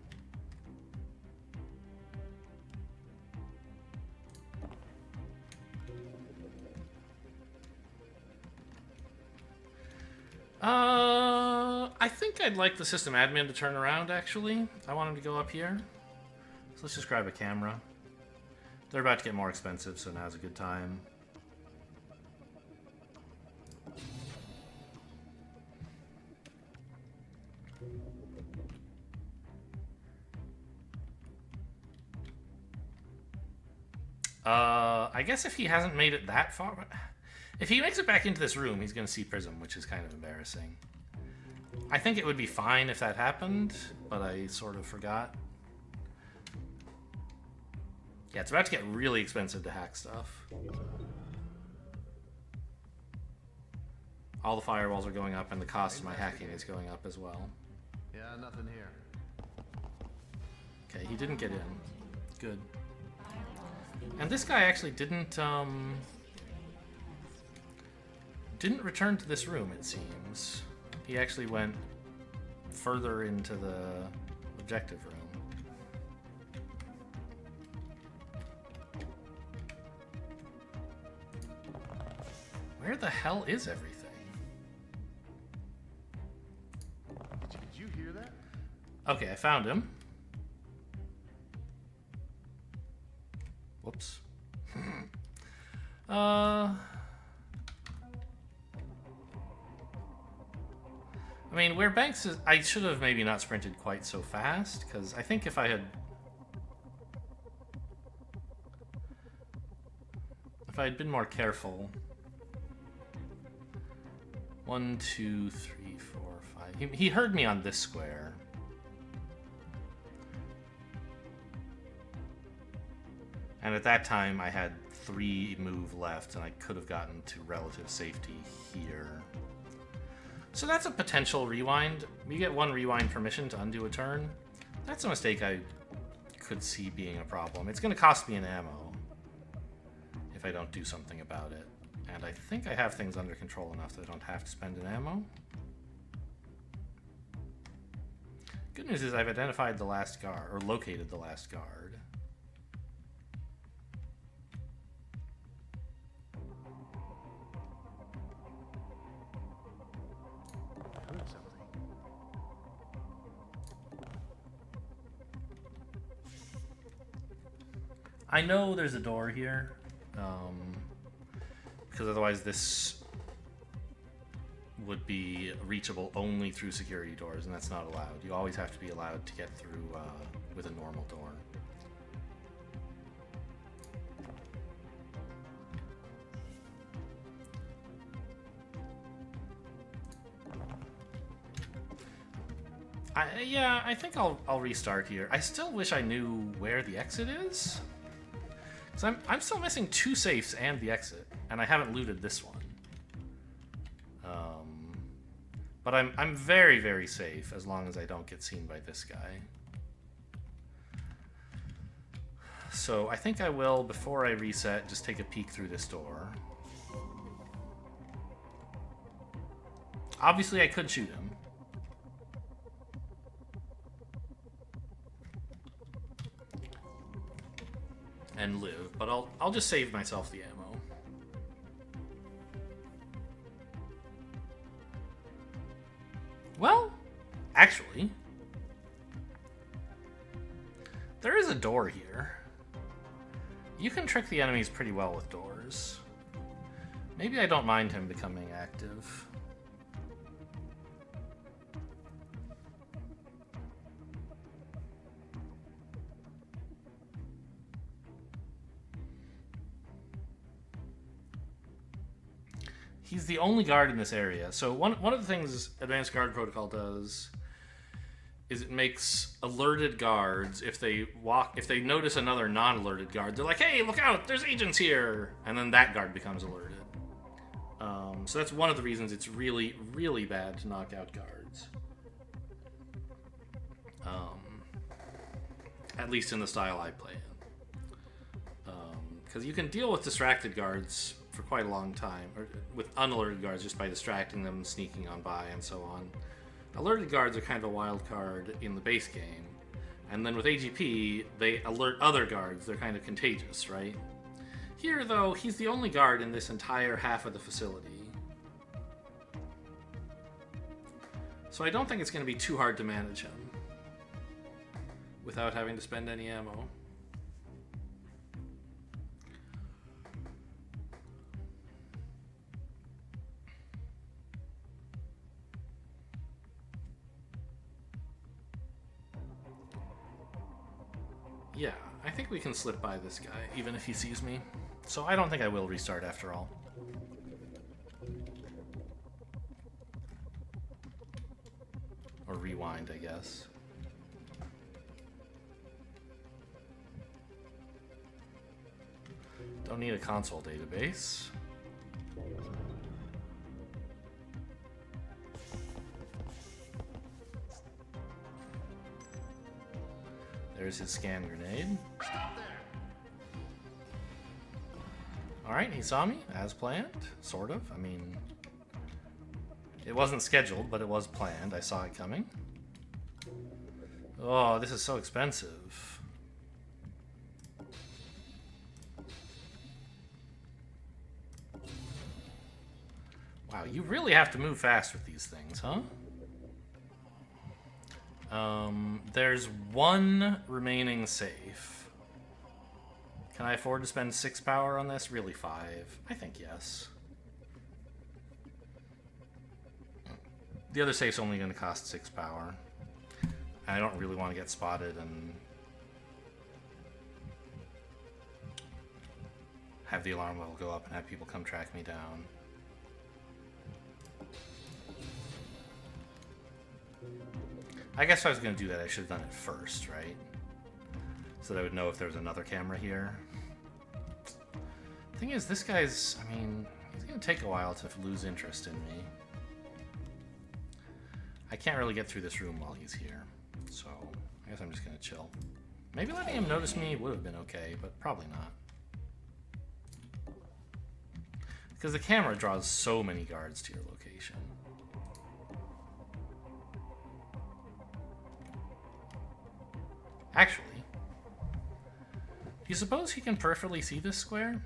I think I'd like the system admin to turn around, actually. I want him to go up here. So let's just grab a camera. They're about to get more expensive, so now's a good time. I guess if he hasn't made it that far... If he makes it back into this room, he's going to see Prism, which is kind of embarrassing. I think it would be fine if that happened, but I sort of forgot. Yeah, it's about to get really expensive to hack stuff. All the firewalls are going up, and the cost of my hacking is going up as well. Yeah, nothing here. Okay, he didn't get in. Good. And this guy actually didn't return to this room, it seems. He actually went further into the objective room. Where the hell is everything? Did you hear that? Okay, I found him. Whoops. I mean, where Banks is... I should have maybe not sprinted quite so fast, because I think if I had... If I had been more careful... 1, 2, 3, 4, 5... He heard me on this square. And at that time, I had 3 move left, and I could have gotten to relative safety here. So that's a potential rewind. You get 1 rewind permission to undo a turn. That's a mistake I could see being a problem. It's going to cost me an ammo if I don't do something about it. And I think I have things under control enough that I don't have to spend an ammo. Good news is I've identified the last guard, or located the last guard. I heard something. I know there's a door here, because otherwise this would be reachable only through security doors, and that's not allowed. You always have to be allowed to get through with a normal door. Yeah, I think I'll restart here. I still wish I knew where the exit is. So I'm still missing 2 safes and the exit, and I haven't looted this one. But I'm very, very safe as long as I don't get seen by this guy. So I think I will, before I reset, just take a peek through this door. Obviously, I could shoot him. And live, but I'll just save myself the ammo. Well, actually, there is a door here. You can trick the enemies pretty well with doors. Maybe I don't mind him becoming active. He's the only guard in this area. So one of the things Advanced Guard Protocol does is it makes alerted guards, if they notice another non-alerted guard, they're like, hey, look out, there's agents here! And then that guard becomes alerted. So that's one of the reasons it's really, really bad to knock out guards. At least in the style I play in. Because you can deal with distracted guards for quite a long time, or with unalerted guards just by distracting them, sneaking on by, and so on. Alerted guards are kind of a wild card in the base game, and then with AGP, they alert other guards. They're kind of contagious, right? Here, though, he's the only guard in this entire half of the facility. So I don't think it's going to be too hard to manage him without having to spend any ammo. Yeah, I think we can slip by this guy, even if he sees me. So I don't think I will restart after all. Or rewind, I guess. Don't need a console database. There's his scan grenade. Alright, he saw me, as planned. Sort of. I mean, it wasn't scheduled, but it was planned. I saw it coming. Oh, this is so expensive. Wow, you really have to move fast with these things, huh? There's one remaining safe. Can I afford to spend 6 power on this? Really 5? I think yes. The other safe's only going to cost 6 power. I don't really want to get spotted and have the alarm level go up and have people come track me down. I guess if I was going to do that, I should have done it first, right? So that I would know if there was another camera here. Thing is, this guy's, I mean, he's going to take a while to lose interest in me. I can't really get through this room while he's here, so I guess I'm just going to chill. Maybe letting him notice me would have been okay, but probably not. Because the camera draws so many guards to your location. Actually, do you suppose he can peripherally see this square?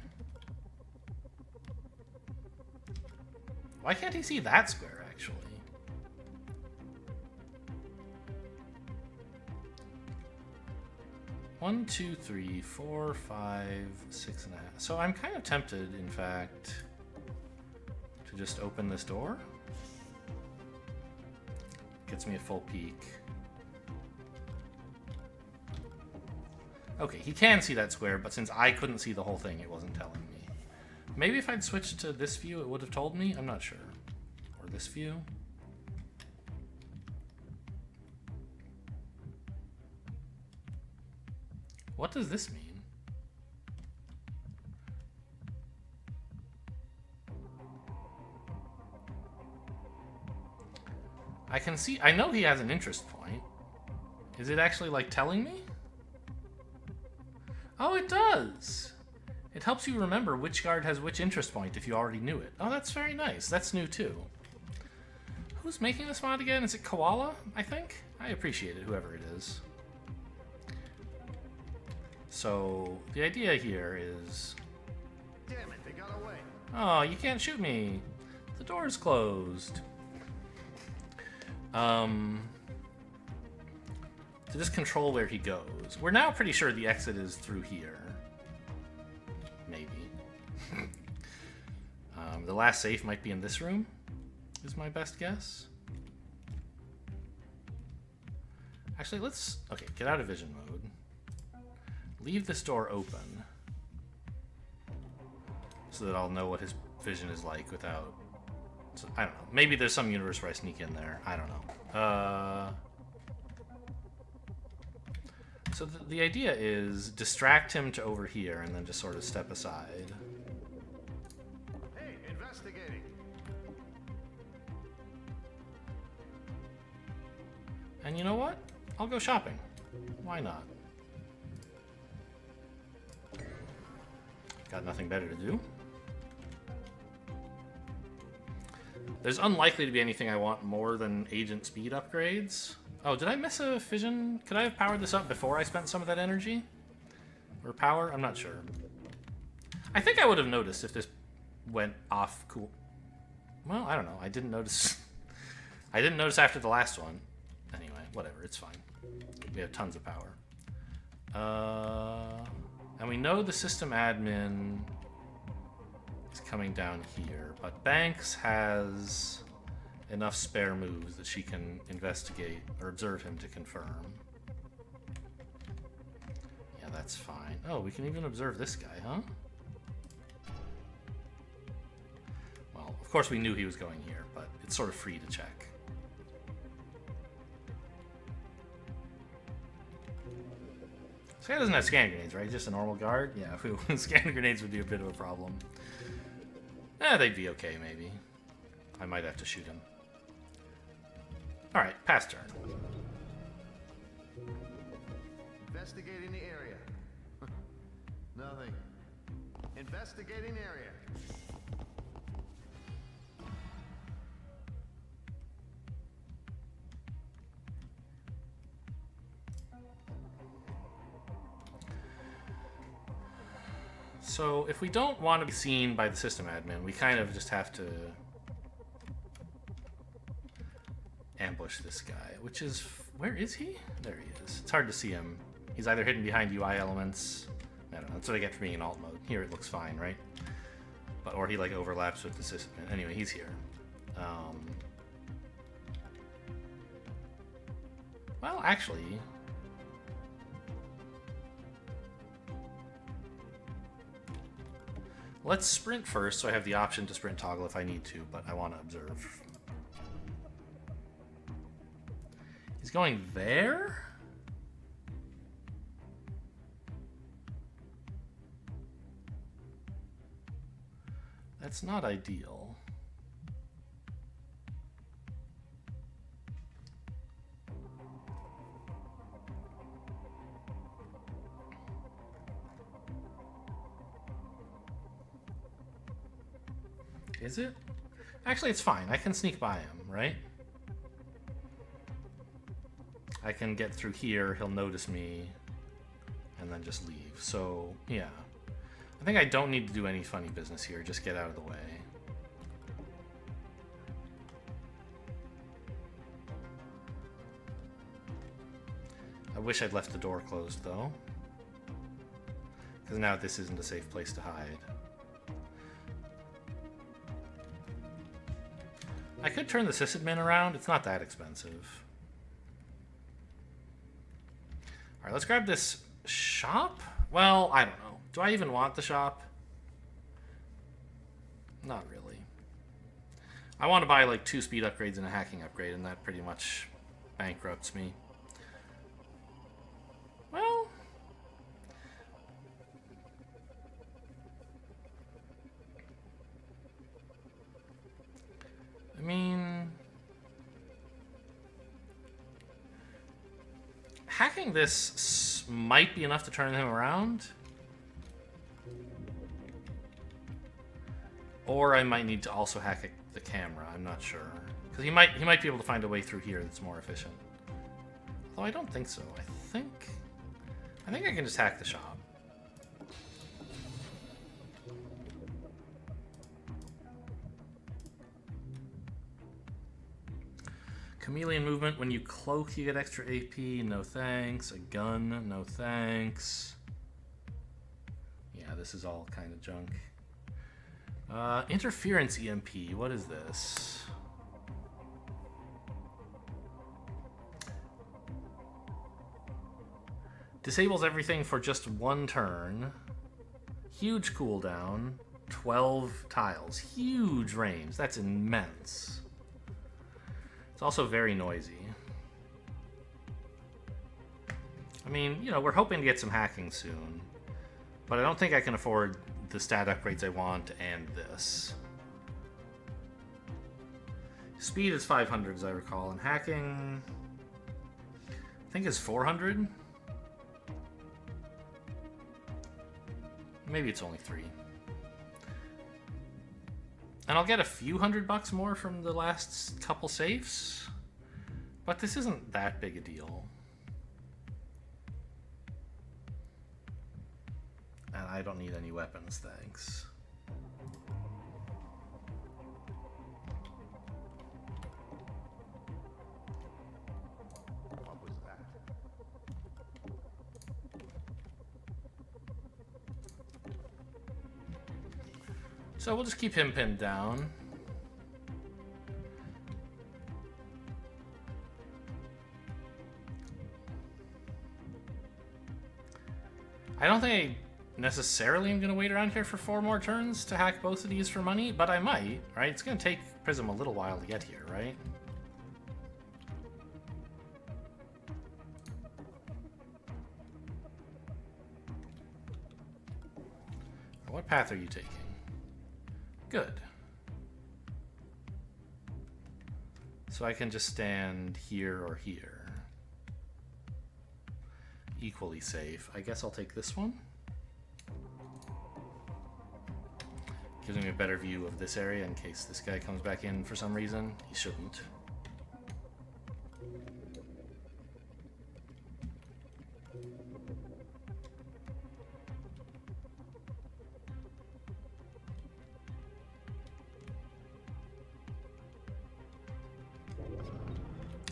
Why can't he see that square, actually? One, two, three, 4, 5, 6 and a half. So I'm kind of tempted, in fact, to just open this door. Gets me a full peek. Okay, he can see that square, but since I couldn't see the whole thing, it wasn't telling me. Maybe if I'd switched to this view, it would have told me? I'm not sure. Or this view? What does this mean? I can see, I know he has an interest point. Is it actually like telling me? Oh, it does! It helps you remember which guard has which interest point if you already knew it. Oh, that's very nice. That's new too. Who's making this mod again? Is it Koala, I think? I appreciate it, whoever it is. So, the idea here is... Damn it, they got away. Oh, you can't shoot me. The door's closed. To just control where he goes. We're now pretty sure the exit is through here. Maybe. The last safe might be in this room, is my best guess. Actually, let's... Okay, get out of vision mode. Leave this door open. So that I'll know what his vision is like without... So, I don't know. Maybe there's some universe where I sneak in there. I don't know. So the idea is distract him to over here and then just sort of step aside. Hey, investigating. And you know what? I'll go shopping. Why not? Got nothing better to do. There's unlikely to be anything I want more than agent speed upgrades. Oh, did I miss a fission? Could I have powered this up before I spent some of that energy? Or power? I'm not sure. I think I would have noticed if this went off cool. Well, I don't know. I didn't notice. I didn't notice after the last one. Anyway, whatever. It's fine. We have tons of power. And we know the system admin is coming down here, but Banks has enough spare moves that she can investigate or observe him to confirm. Yeah, that's fine. Oh, we can even observe this guy, huh? Well, of course we knew he was going here, but it's sort of free to check. This guy doesn't have scan grenades, right? Just a normal guard? Yeah, scan grenades would be a bit of a problem. They'd be okay, maybe. I might have to shoot him. Alright, pass turn. Investigating the area. Nothing. Investigating area. So if we don't want to be seen by the system admin, we kind of just have to ambush this guy, which is... Where is he? There he is. It's hard to see him. He's either hidden behind UI elements. I don't know. That's what I get for being in alt mode. Here it looks fine, right? But, or he like overlaps with the system. Anyway, he's here. Well, actually... Let's sprint first, so I have the option to sprint toggle if I need to, but I want to observe. He's going there? That's not ideal. Is it? Actually, it's fine. I can sneak by him, right? I can get through here, he'll notice me, and then just leave. So, yeah. I think I don't need to do any funny business here, just get out of the way. I wish I'd left the door closed, though. Because now this isn't a safe place to hide. I could turn the sysadmin around, it's not that expensive. Alright, let's grab this shop? Well, I don't know. Do I even want the shop? Not really. I want to buy like 2 speed upgrades and a hacking upgrade, and that pretty much bankrupts me. Well... I mean... Hacking this might be enough to turn him around. Or I might need to also hack the camera, I'm not sure. Because he might be able to find a way through here that's more efficient. Although I don't think so. I think I can just hack the shop. Chameleon movement, when you cloak you get extra AP, no thanks. A gun, no thanks. Yeah, this is all kind of junk. Interference EMP, what is this? Disables everything for just 1 turn. Huge cooldown, 12 tiles, huge range, that's immense. It's also very noisy. I mean, you know, we're hoping to get some hacking soon, but I don't think I can afford the stat upgrades I want and this. Speed is 500 as I recall, and hacking I think is 400. Maybe it's only 3. And I'll get a few $100 more from the last couple safes, but this isn't that big a deal. And I don't need any weapons, thanks. What was that? So we'll just keep him pinned down. I don't think I necessarily am going to wait around here for 4 more turns to hack both of these for money, but I might, right? It's going to take Prism a little while to get here, right? What path are you taking? Good. So I can just stand here or here. Equally safe. I guess I'll take this one. Gives me a better view of this area in case this guy comes back in for some reason. He shouldn't.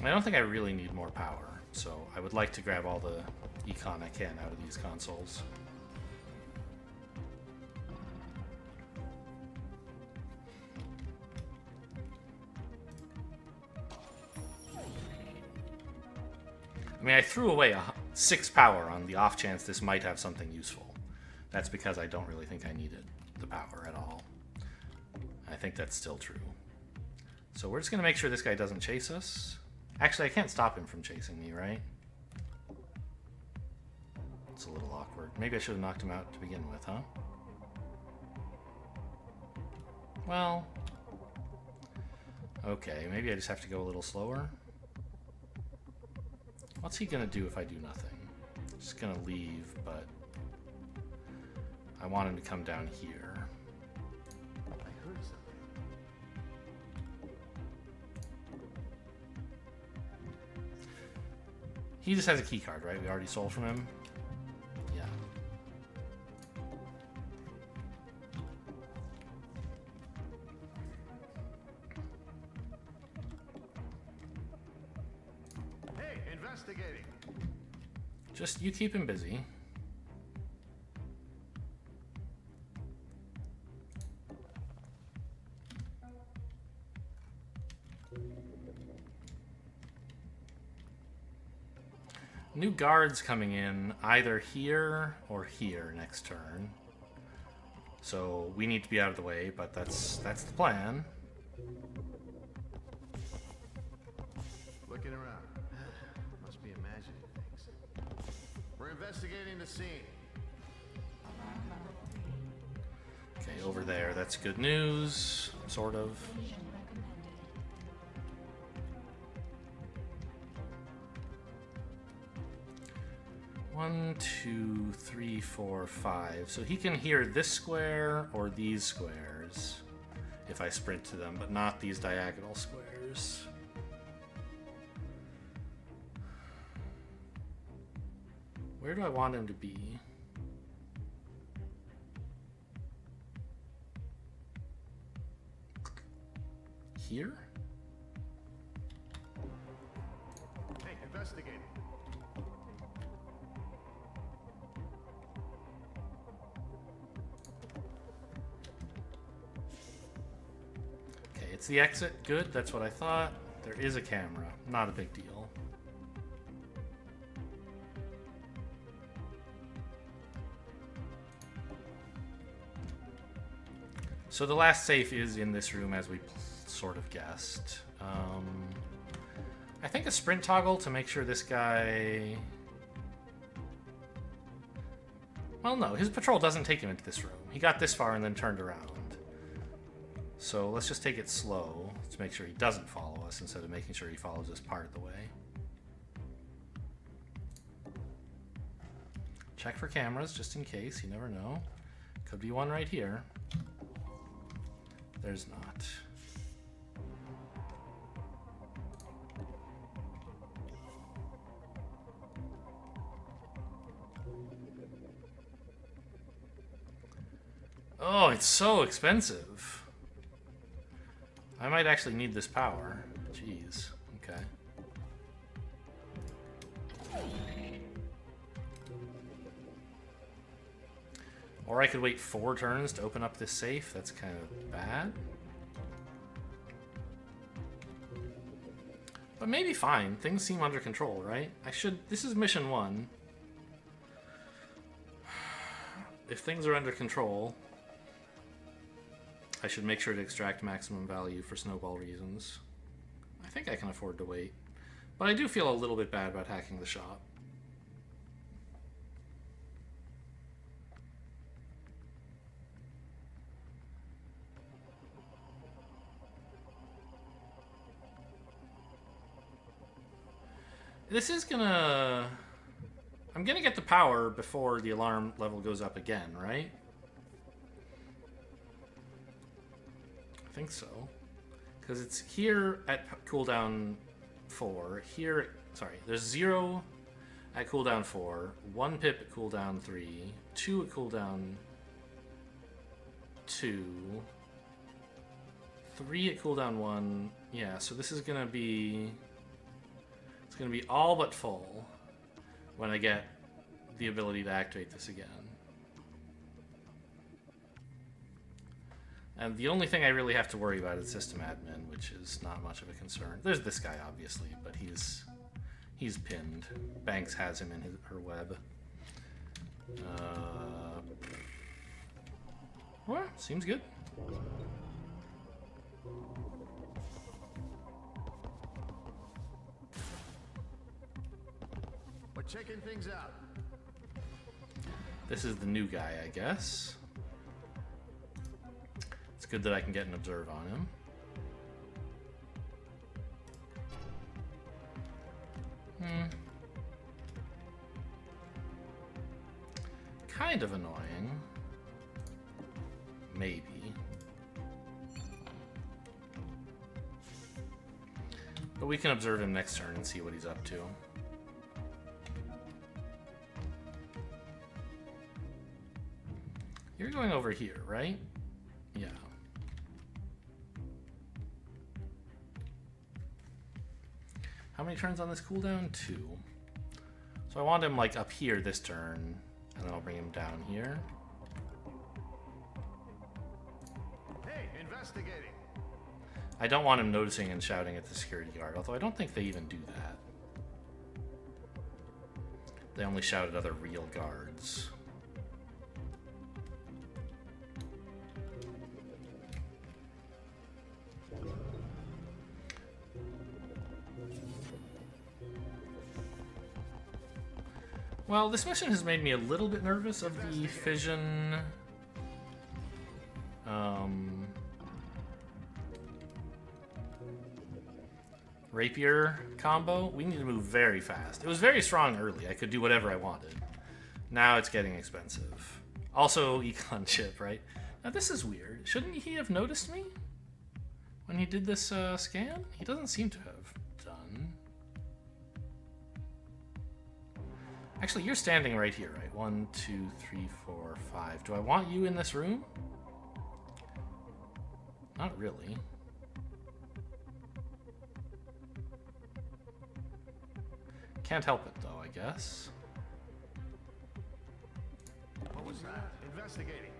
I don't think I really need more power, so I would like to grab all the econ I can out of these consoles. I mean, I threw away 6 power on the off chance this might have something useful. That's because I don't really think I needed the power at all. I think that's still true. So we're just going to make sure this guy doesn't chase us. Actually, I can't stop him from chasing me, right? It's a little awkward. Maybe I should have knocked him out to begin with, huh? Well... okay, maybe I just have to go a little slower. What's he gonna do if I do nothing? Just gonna leave, but... I want him to come down here. I heard something. He just has a key card, right? We already sold from him? Yeah. Hey, investigating. Just you keep him busy. New guards coming in either here or here next turn. So we need to be out of the way, but that's the plan. Looking around. Must be imagining things. We're investigating the scene. Okay, over there, that's good news, sort of. Vision recommended. 1, 2, 3, 4, 5. So he can hear this square or these squares if I sprint to them, but not these diagonal squares. Where do I want him to be? Here? Hey, investigating. Okay, it's the exit. Good, that's what I thought. There is a camera. Not a big deal. So the last safe is in this room, as we sort of guessed. I think a sprint toggle to make sure this guy... well, no, his patrol doesn't take him into this room. He got this far and then turned around. So let's just take it slow to make sure he doesn't follow us instead of making sure he follows us part of the way. Check for cameras just in case, you never know. Could be one right here. There's not. Oh, it's so expensive. I might actually need this power. Jeez. Okay. Or I could wait 4 turns to open up this safe. That's kind of bad. But maybe fine. Things seem under control, right? This is mission 1. If things are under control, I should make sure to extract maximum value for snowball reasons. I think I can afford to wait. But I do feel a little bit bad about hacking the shop. This is gonna... I'm gonna get the power before the alarm level goes up again, right? I think so. Because it's here at cooldown 4. Here... sorry, there's 0 at cooldown 4, 1 pip at cooldown 3, 2 at cooldown 2, 3 at cooldown 1. Yeah, so this is gonna be... It's going to be all but full when I get the ability to activate this again. And the only thing I really have to worry about is system admin, which is not much of a concern. There's this guy, obviously, but he's pinned. Banks has him in her web. Well, seems good. We're checking things out. This is the new guy, I guess. It's good that I can get an observe on him. Kind of annoying. Maybe. But we can observe him next turn and see what he's up to. You're going over here, right? Yeah. How many turns on this cooldown? 2. So I want him like up here this turn, and then I'll bring him down here. Hey, investigating. I don't want him noticing and shouting at the security guard, although I don't think they even do that. They only shout at other real guards. Well, this mission has made me a little bit nervous of the fission rapier combo. We need to move very fast. It was very strong early. I could do whatever I wanted. Now it's getting expensive. Also, econ chip, right? Now this is weird. Shouldn't he have noticed me when he did this scan? He doesn't seem to have done. Actually, you're standing right here, right? 1, 2, 3, 4, 5. Do I want you in this room? Not really. Can't help it, though, I guess. What was that? Investigating.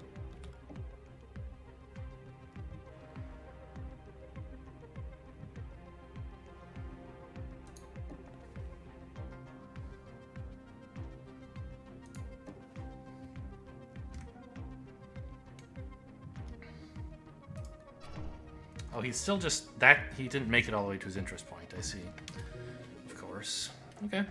Oh, he's still just that. He didn't make it all the way to his interest point. I see. Of course. Okay.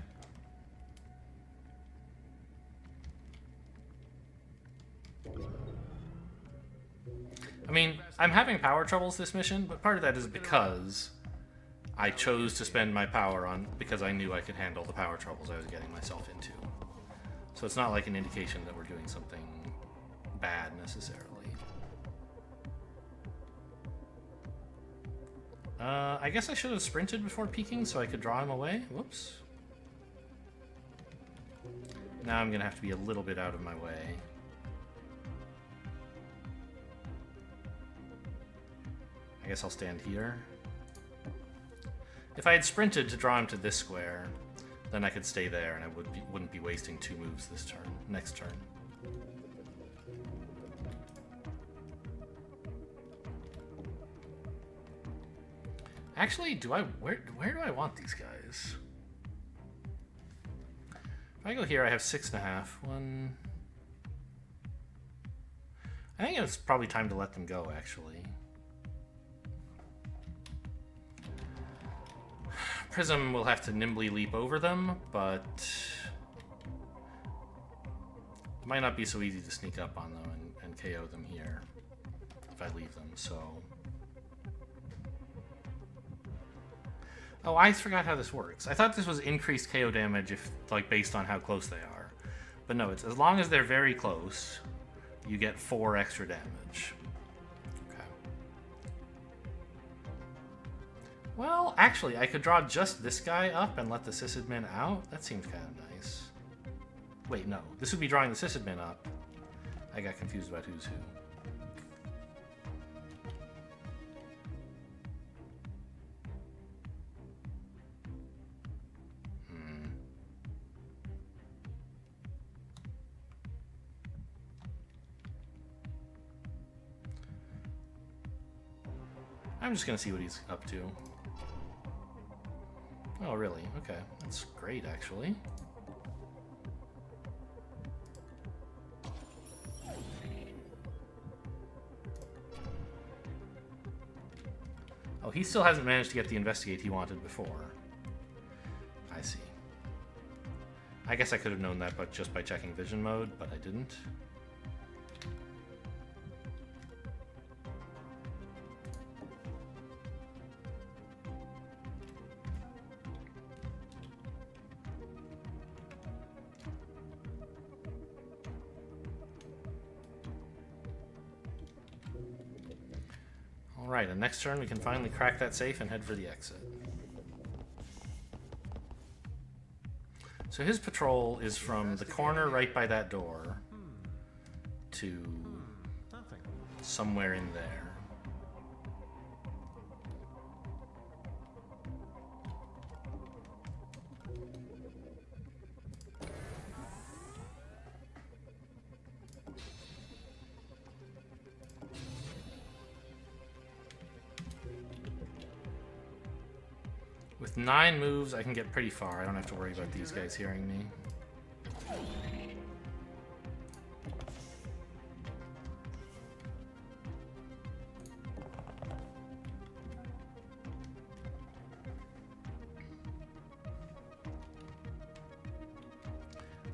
I mean, I'm having power troubles this mission, but part of that is because I chose to spend my power on because I knew I could handle the power troubles I was getting myself into. So it's not like an indication that we're doing something bad necessarily. I guess I should have sprinted before peeking so I could draw him away. Whoops. Now I'm gonna have to be a little bit out of my way. I guess I'll stand here. If I had sprinted to draw him to this square, then I could stay there and I wouldn't be wasting 2 moves this turn, next turn. Actually, where do I want these guys? If I go here, I have 6.5. 1. I think it's probably time to let them go, actually. Prism will have to nimbly leap over them, but it might not be so easy to sneak up on them and KO them here if I leave them, so... Oh, I forgot how this works. I thought this was increased KO damage if, like, based on how close they are. But no, it's as long as they're very close, you get 4 extra damage. Okay. Well, actually, I could draw just this guy up and let the sysadmin out. That seems kind of nice. Wait, no. This would be drawing the sysadmin up. I got confused about who's who. I'm just gonna see what he's up to. Oh, really? Okay. That's great, actually. Oh, he still hasn't managed to get the investigate he wanted before. I see. I guess I could have known that but just by checking vision mode, but I didn't. Alright, and next turn we can finally crack that safe and head for the exit. So his patrol is from the corner right by that door to somewhere in there. With 9 moves, I can get pretty far. I don't have to worry about these guys hearing me.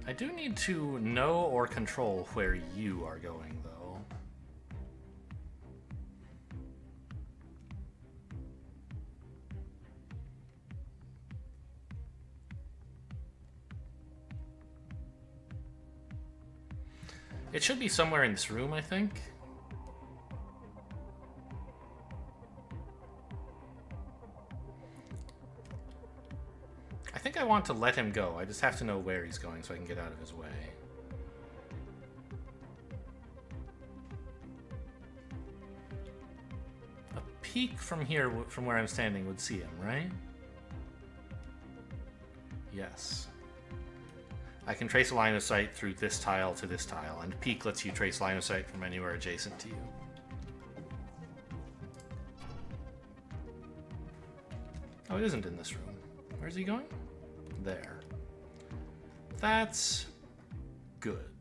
I do need to know or control where you are going, though. It should be somewhere in this room, I think. I think I want to let him go. I just have to know where he's going so I can get out of his way. A peek from here, from where I'm standing, would see him, right? Yes. I can trace a line of sight through this tile to this tile, and peek lets you trace line of sight from anywhere adjacent to you. Oh, it isn't in this room. Where's he going? There. That's good.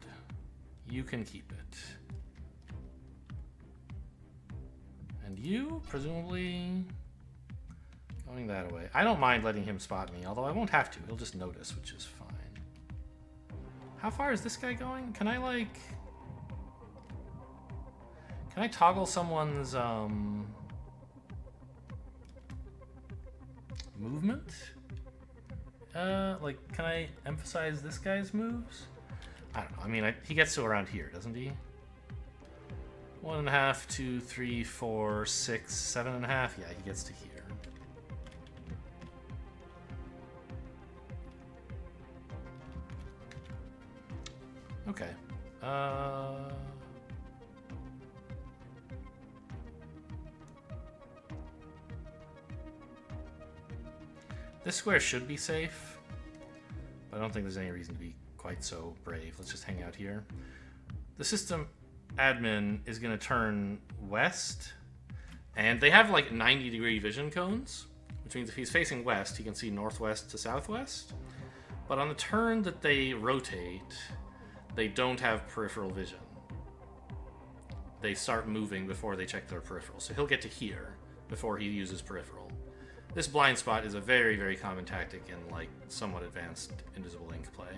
You can keep it. And you, presumably, going that way. I don't mind letting him spot me, although I won't have to. He'll just notice, which is fine. How far is this guy going? Can I, like... Can I toggle someone's, movement? Like, can I emphasize this guy's moves? I don't know. I mean, he gets to around here, doesn't he? 1.5, 2, 3, 4, 6, 7.5. Yeah, he gets to here. Okay. This square should be safe, but I don't think there's any reason to be quite so brave. Let's just hang out here. The system admin is going to turn west, and they have like 90-degree vision cones, which means if he's facing west, he can see northwest to southwest. But on the turn that they rotate, they don't have peripheral vision. They start moving before they check their peripheral. So he'll get to here before he uses peripheral. This blind spot is a very, very common tactic in like somewhat advanced Invisible Ink play.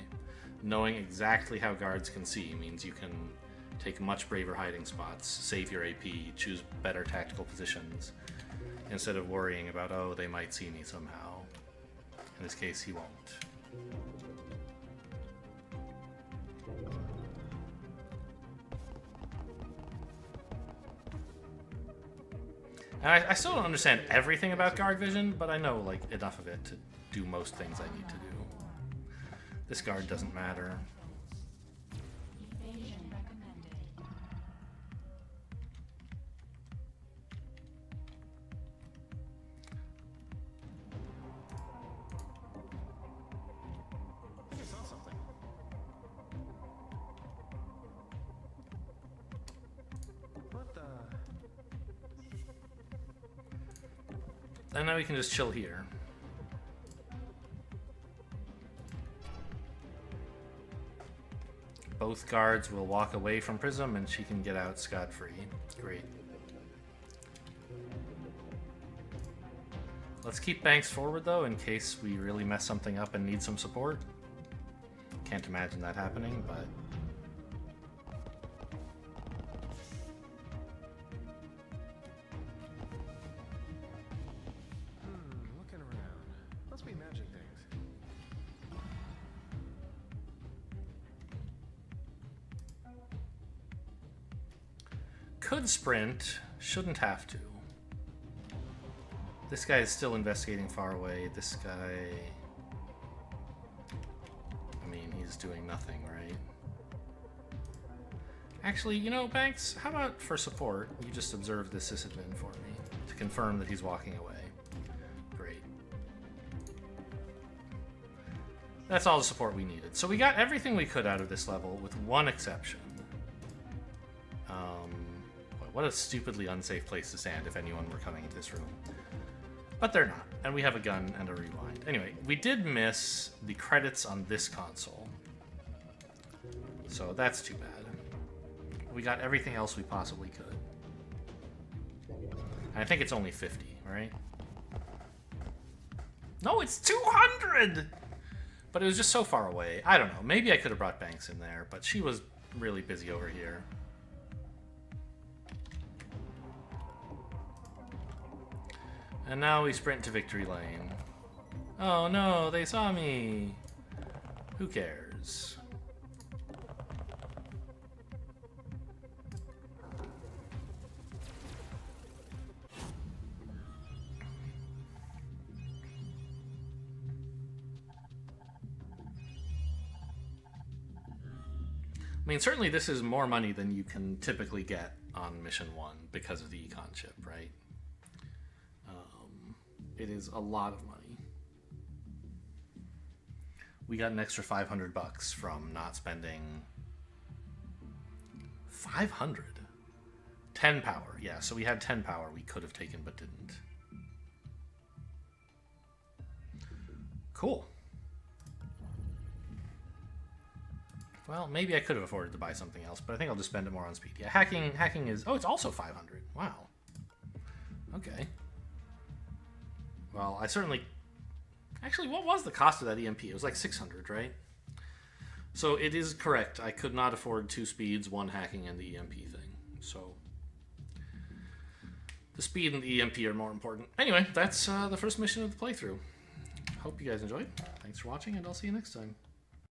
Knowing exactly how guards can see means you can take much braver hiding spots, save your AP, choose better tactical positions, instead of worrying about, oh, they might see me somehow. In this case, he won't. And I still don't understand everything about guard vision, but I know like enough of it to do most things I need to do. This guard doesn't matter. Evasion recommended. I saw something. What the? And now we can just chill here. Both guards will walk away from Prism and she can get out scot-free. Great. Let's keep Banks forward though in case we really mess something up and need some support. Can't imagine that happening, but... Looking around. Must be magic things. Could sprint, shouldn't have to. This guy is still investigating far away. This guy... I mean, he's doing nothing, right? Actually, you know, Banks, how about for support, you just observe this sysadmin for me to confirm that he's walking away. Great. That's all the support we needed. So we got everything we could out of this level with one exception. What a stupidly unsafe place to stand if anyone were coming into this room. But they're not, and we have a gun and a rewind. Anyway, we did miss the credits on this console. So that's too bad. We got everything else we possibly could. And I think it's only 50, right? No, it's 200! But it was just so far away. I don't know. Maybe I could have brought Banks in there, but she was really busy over here. And now we sprint to victory lane. Oh no, they saw me. Who cares? I mean, certainly this is more money than you can typically get on Mission 1 because of the econ chip, right? It is a lot of money. We got an extra $500 from not spending 500. 10 power, yeah, so we had 10 power we could have taken but didn't. Cool. Well, maybe I could have afforded to buy something else, but I think I'll just spend it more on speed. Yeah, hacking is... Oh, it's also 500. Wow. Okay. Well, I certainly... Actually, what was the cost of that EMP? It was like 600, right? So it is correct. I could not afford 2 speeds, 1 hacking, and the EMP thing. So the speed and the EMP are more important. Anyway, that's the first mission of the playthrough. Hope you guys enjoyed. Thanks for watching, and I'll see you next time.